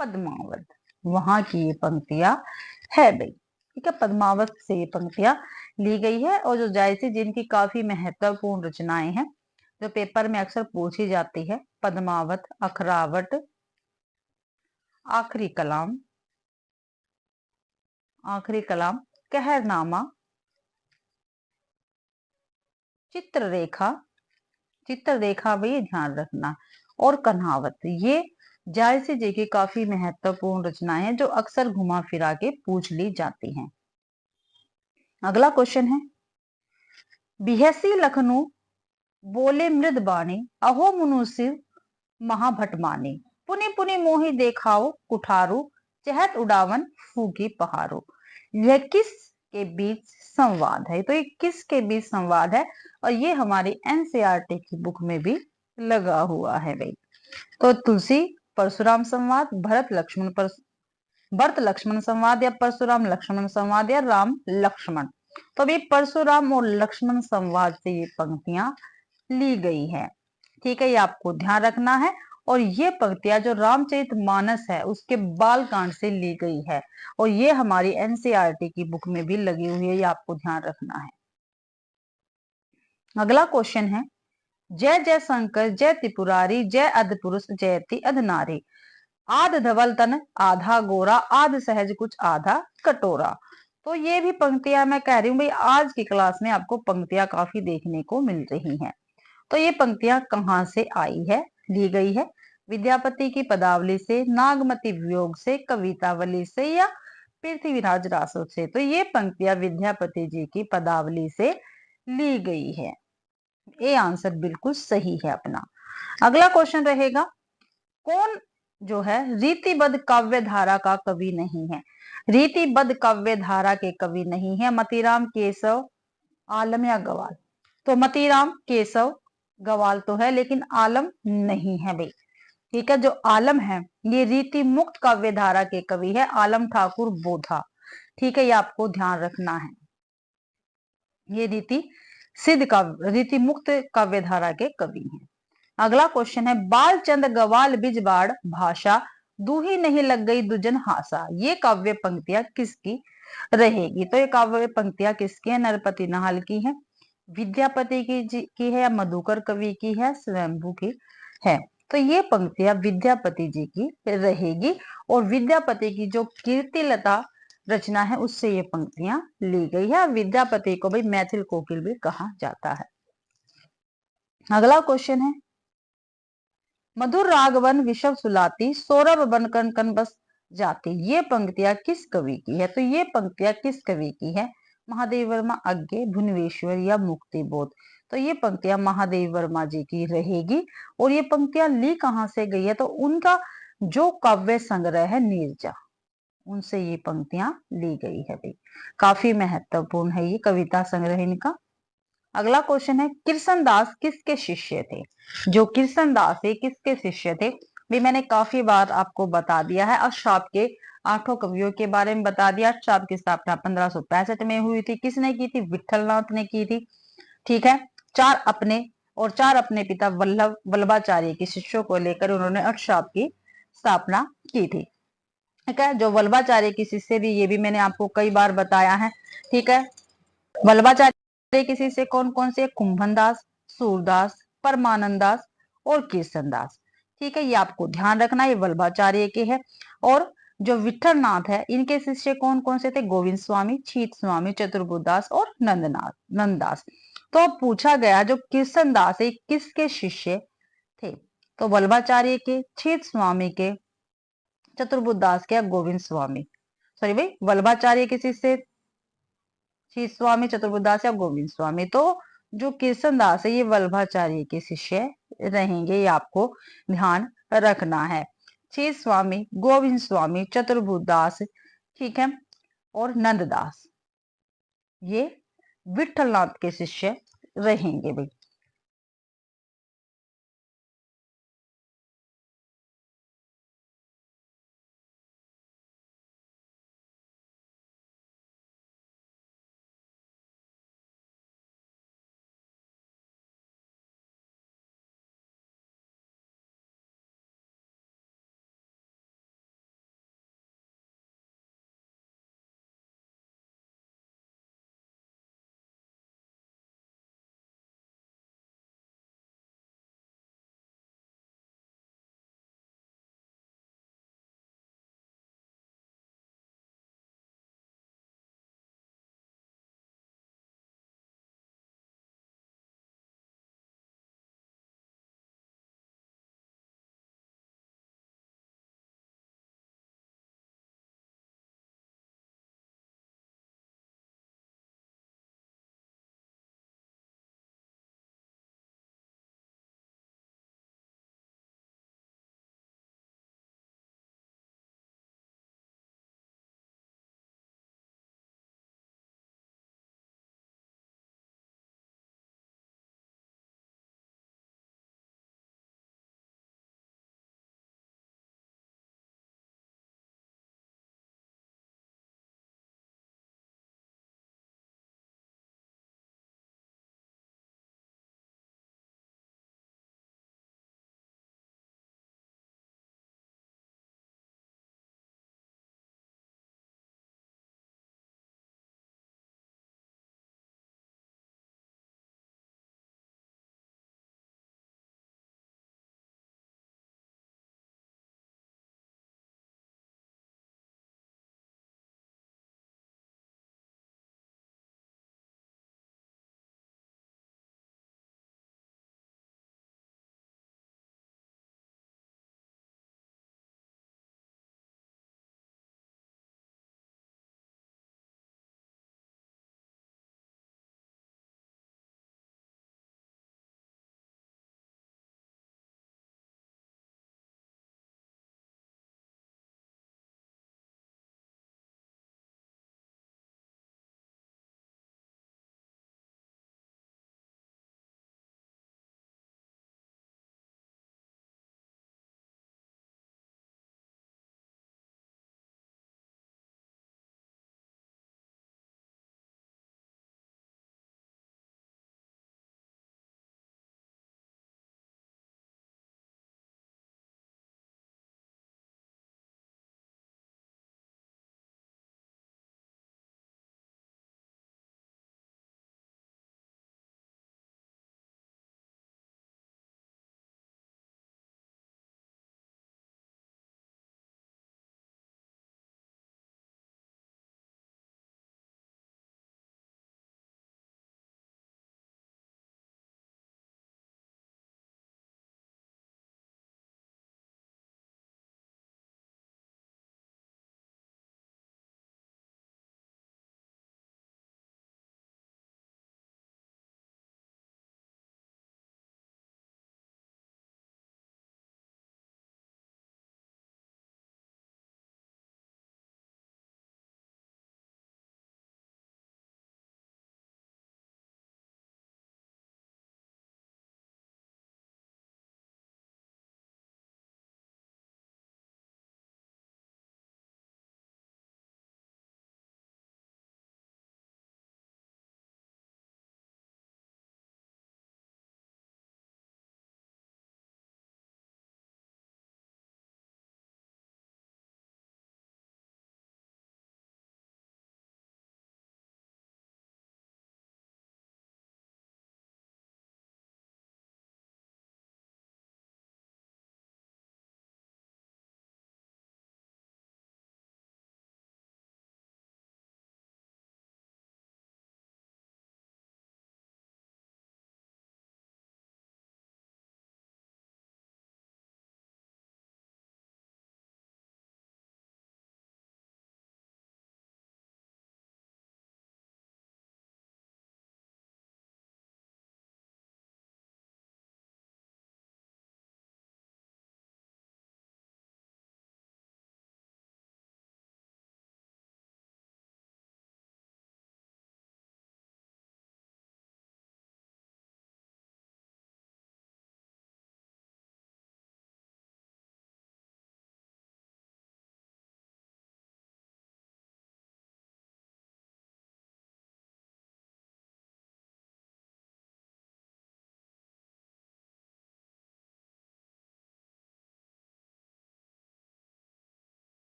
Speaker 1: पद्मावत, वहां की ये पंक्तियां है भाई, ठीक है, पद्मावत से ये पंक्तियां ली गई है। और जो जायसी जिनकी काफी महत्वपूर्ण रचनाएं हैं जो पेपर में अक्सर पूछी जाती है, पद्मावत, अखरावट, आखिरी कलाम, कहरनामा, चित्ररेखा, भी ध्यान रखना, और कन्हावत, ये जायसी जी की काफी महत्वपूर्ण रचनाएं हैं जो अक्सर घुमा फिरा के पूछ ली जाती हैं। अगला क्वेश्चन है, बिहसी लखनऊ बोले मृद बाणी, अहो मुनुसिर महाभटमानी, पुनि पुनि मोहि देखाओ कुठारू, चहत उड़ावन फूकी पहाड़ो। यह किस के बीच संवाद है? तो ये किस के बीच संवाद है? और ये हमारी एनसीईआरटी की बुक में भी लगा हुआ है भाई। तो तुलसी परशुराम संवाद, भरत लक्ष्मण संवाद, या परशुराम लक्ष्मण संवाद, या राम लक्ष्मण। तो अभी परशुराम और लक्ष्मण संवाद से ये पंक्तियां ली गई है, ठीक है, ये आपको ध्यान रखना है। और ये पंक्तियां जो रामचरितमानस है उसके बाल कांड से ली गई है, और ये हमारी एनसीईआरटी की बुक में भी लगी हुई है, ये आपको ध्यान रखना है। अगला क्वेश्चन है, जय जय शंकर जय त्रिपुरारी, जय अध पुरुष जयति अध नारी, आध धवल तन आधा गोरा, आध सहज कुछ आधा कटोरा। तो ये भी पंक्तियां मैं कह रही हूँ भाई, आज की क्लास में आपको पंक्तियां काफी देखने को मिल रही हैं। तो ये पंक्तियां कहाँ से आई है, ली गई है? विद्यापति की पदावली से, नागमती वियोग से, कवितावली से, या पृथ्वीराज रासो से। तो ये पंक्तियां विद्यापति जी की पदावली से ली गई है। ये आंसर बिल्कुल सही है अपना। अगला क्वेश्चन रहेगा, कौन जो है रीतिबद्ध काव्य धारा का कवि नहीं है? रीतिबद्ध काव्य धारा के कवि नहीं है मतीराम, केशव, आलम या गवाल। तो मतीराम, केशव, गवाल तो है, लेकिन आलम नहीं है भाई, ठीक है। जो आलम है ये रीति मुक्त काव्य धारा के कवि है, आलम ठाकुर बोधा, ठीक है, ये आपको ध्यान रखना है। ये रीति मुक्त काव्य धारा के कवि हैं। अगला क्वेश्चन है, बाल चंद गवाल बिजबाड़ भाषा, दूही नहीं लग गई दुजन हासा। ये काव्य पंक्तियां किसकी रहेगी? तो ये काव्य पंक्तियां किसकी है? नरपति नाहल की है, विद्यापति की है, या मधुकर कवि की है, स्वयंभू की है। तो ये पंक्तियां विद्यापति जी की रहेगी। और विद्यापति की जो कीर्तिलता रचना है उससे ये पंक्तियां ली गई है। विद्यापति को भाई मैथिल कोकिल भी कहा जाता है। अगला क्वेश्चन है, मधुर रागवन विषव सुलाती, सौरभ बन कन कन बस जाती। ये पंक्तियां किस कवि की है? तो ये पंक्तियां किस कवि की है? महादेव वर्मा, अज्ञे, भुवनेश्वर, या मुक्ति बोध। तो ये पंक्तियां महादेव वर्मा जी की रहेगी। और ये पंक्तियां ली कहाँ से गई है? तो उनका जो काव्य संग्रह है नीरजा, उनसे ये पंक्तियां ली गई है भाई। काफी महत्वपूर्ण है ये कविता संग्रह इनका। अगला क्वेश्चन है, कृष्णदास किसके शिष्य थे? जो कृष्णदास है किसके शिष्य थे? भी मैंने काफी बार आपको बता दिया है। अष्टाप के 8 कवियों के बारे में बता दिया। अष्टाप की स्थापना 1565 में हुई थी। किसने की थी? विठलनाथ ने की थी, ठीक है। 4 अपने पिता वल्लभाचार्य के शिष्यों को लेकर उन्होंने अष्टाप की स्थापना की थी, ठीक है। जो वल्लभाचार्य की शिष्य भी, ये भी मैंने आपको कई बार बताया है, ठीक है। वल्लभाचार्य की शिष्य कौन कौन से? कुंभन दास, सूरदास, परमानंद दास और कृष्णदास, ठीक है, ये आपको ध्यान रखना, ये वल्लभाचार्य के है। और जो विठलनाथ है इनके शिष्य कौन कौन से थे? गोविंद स्वामी, छीत स्वामी, चतुर्बुदास और नंददास।
Speaker 2: तो अब पूछा गया जो कृष्ण दास है किसके शिष्य थे? तो वल्लभाचार्य के, छेद स्वामी के, चतुर्बुद्ध दास के या गोविंद स्वामी? सॉरी भाई, वल्लभाचार्य के शिष्य छेद स्वामी, चतुर्बुद्ध दास या गोविंद स्वामी? तो जो कृष्ण दास है ये वल्लभाचार्य के शिष्य रहेंगे, ये आपको ध्यान रखना है। छेद स्वामी, गोविंद स्वामी, चतुर्बुद्ध दास, ठीक है, और नंददास ये विठलनाथ के शिष्य रहेंगे भाई।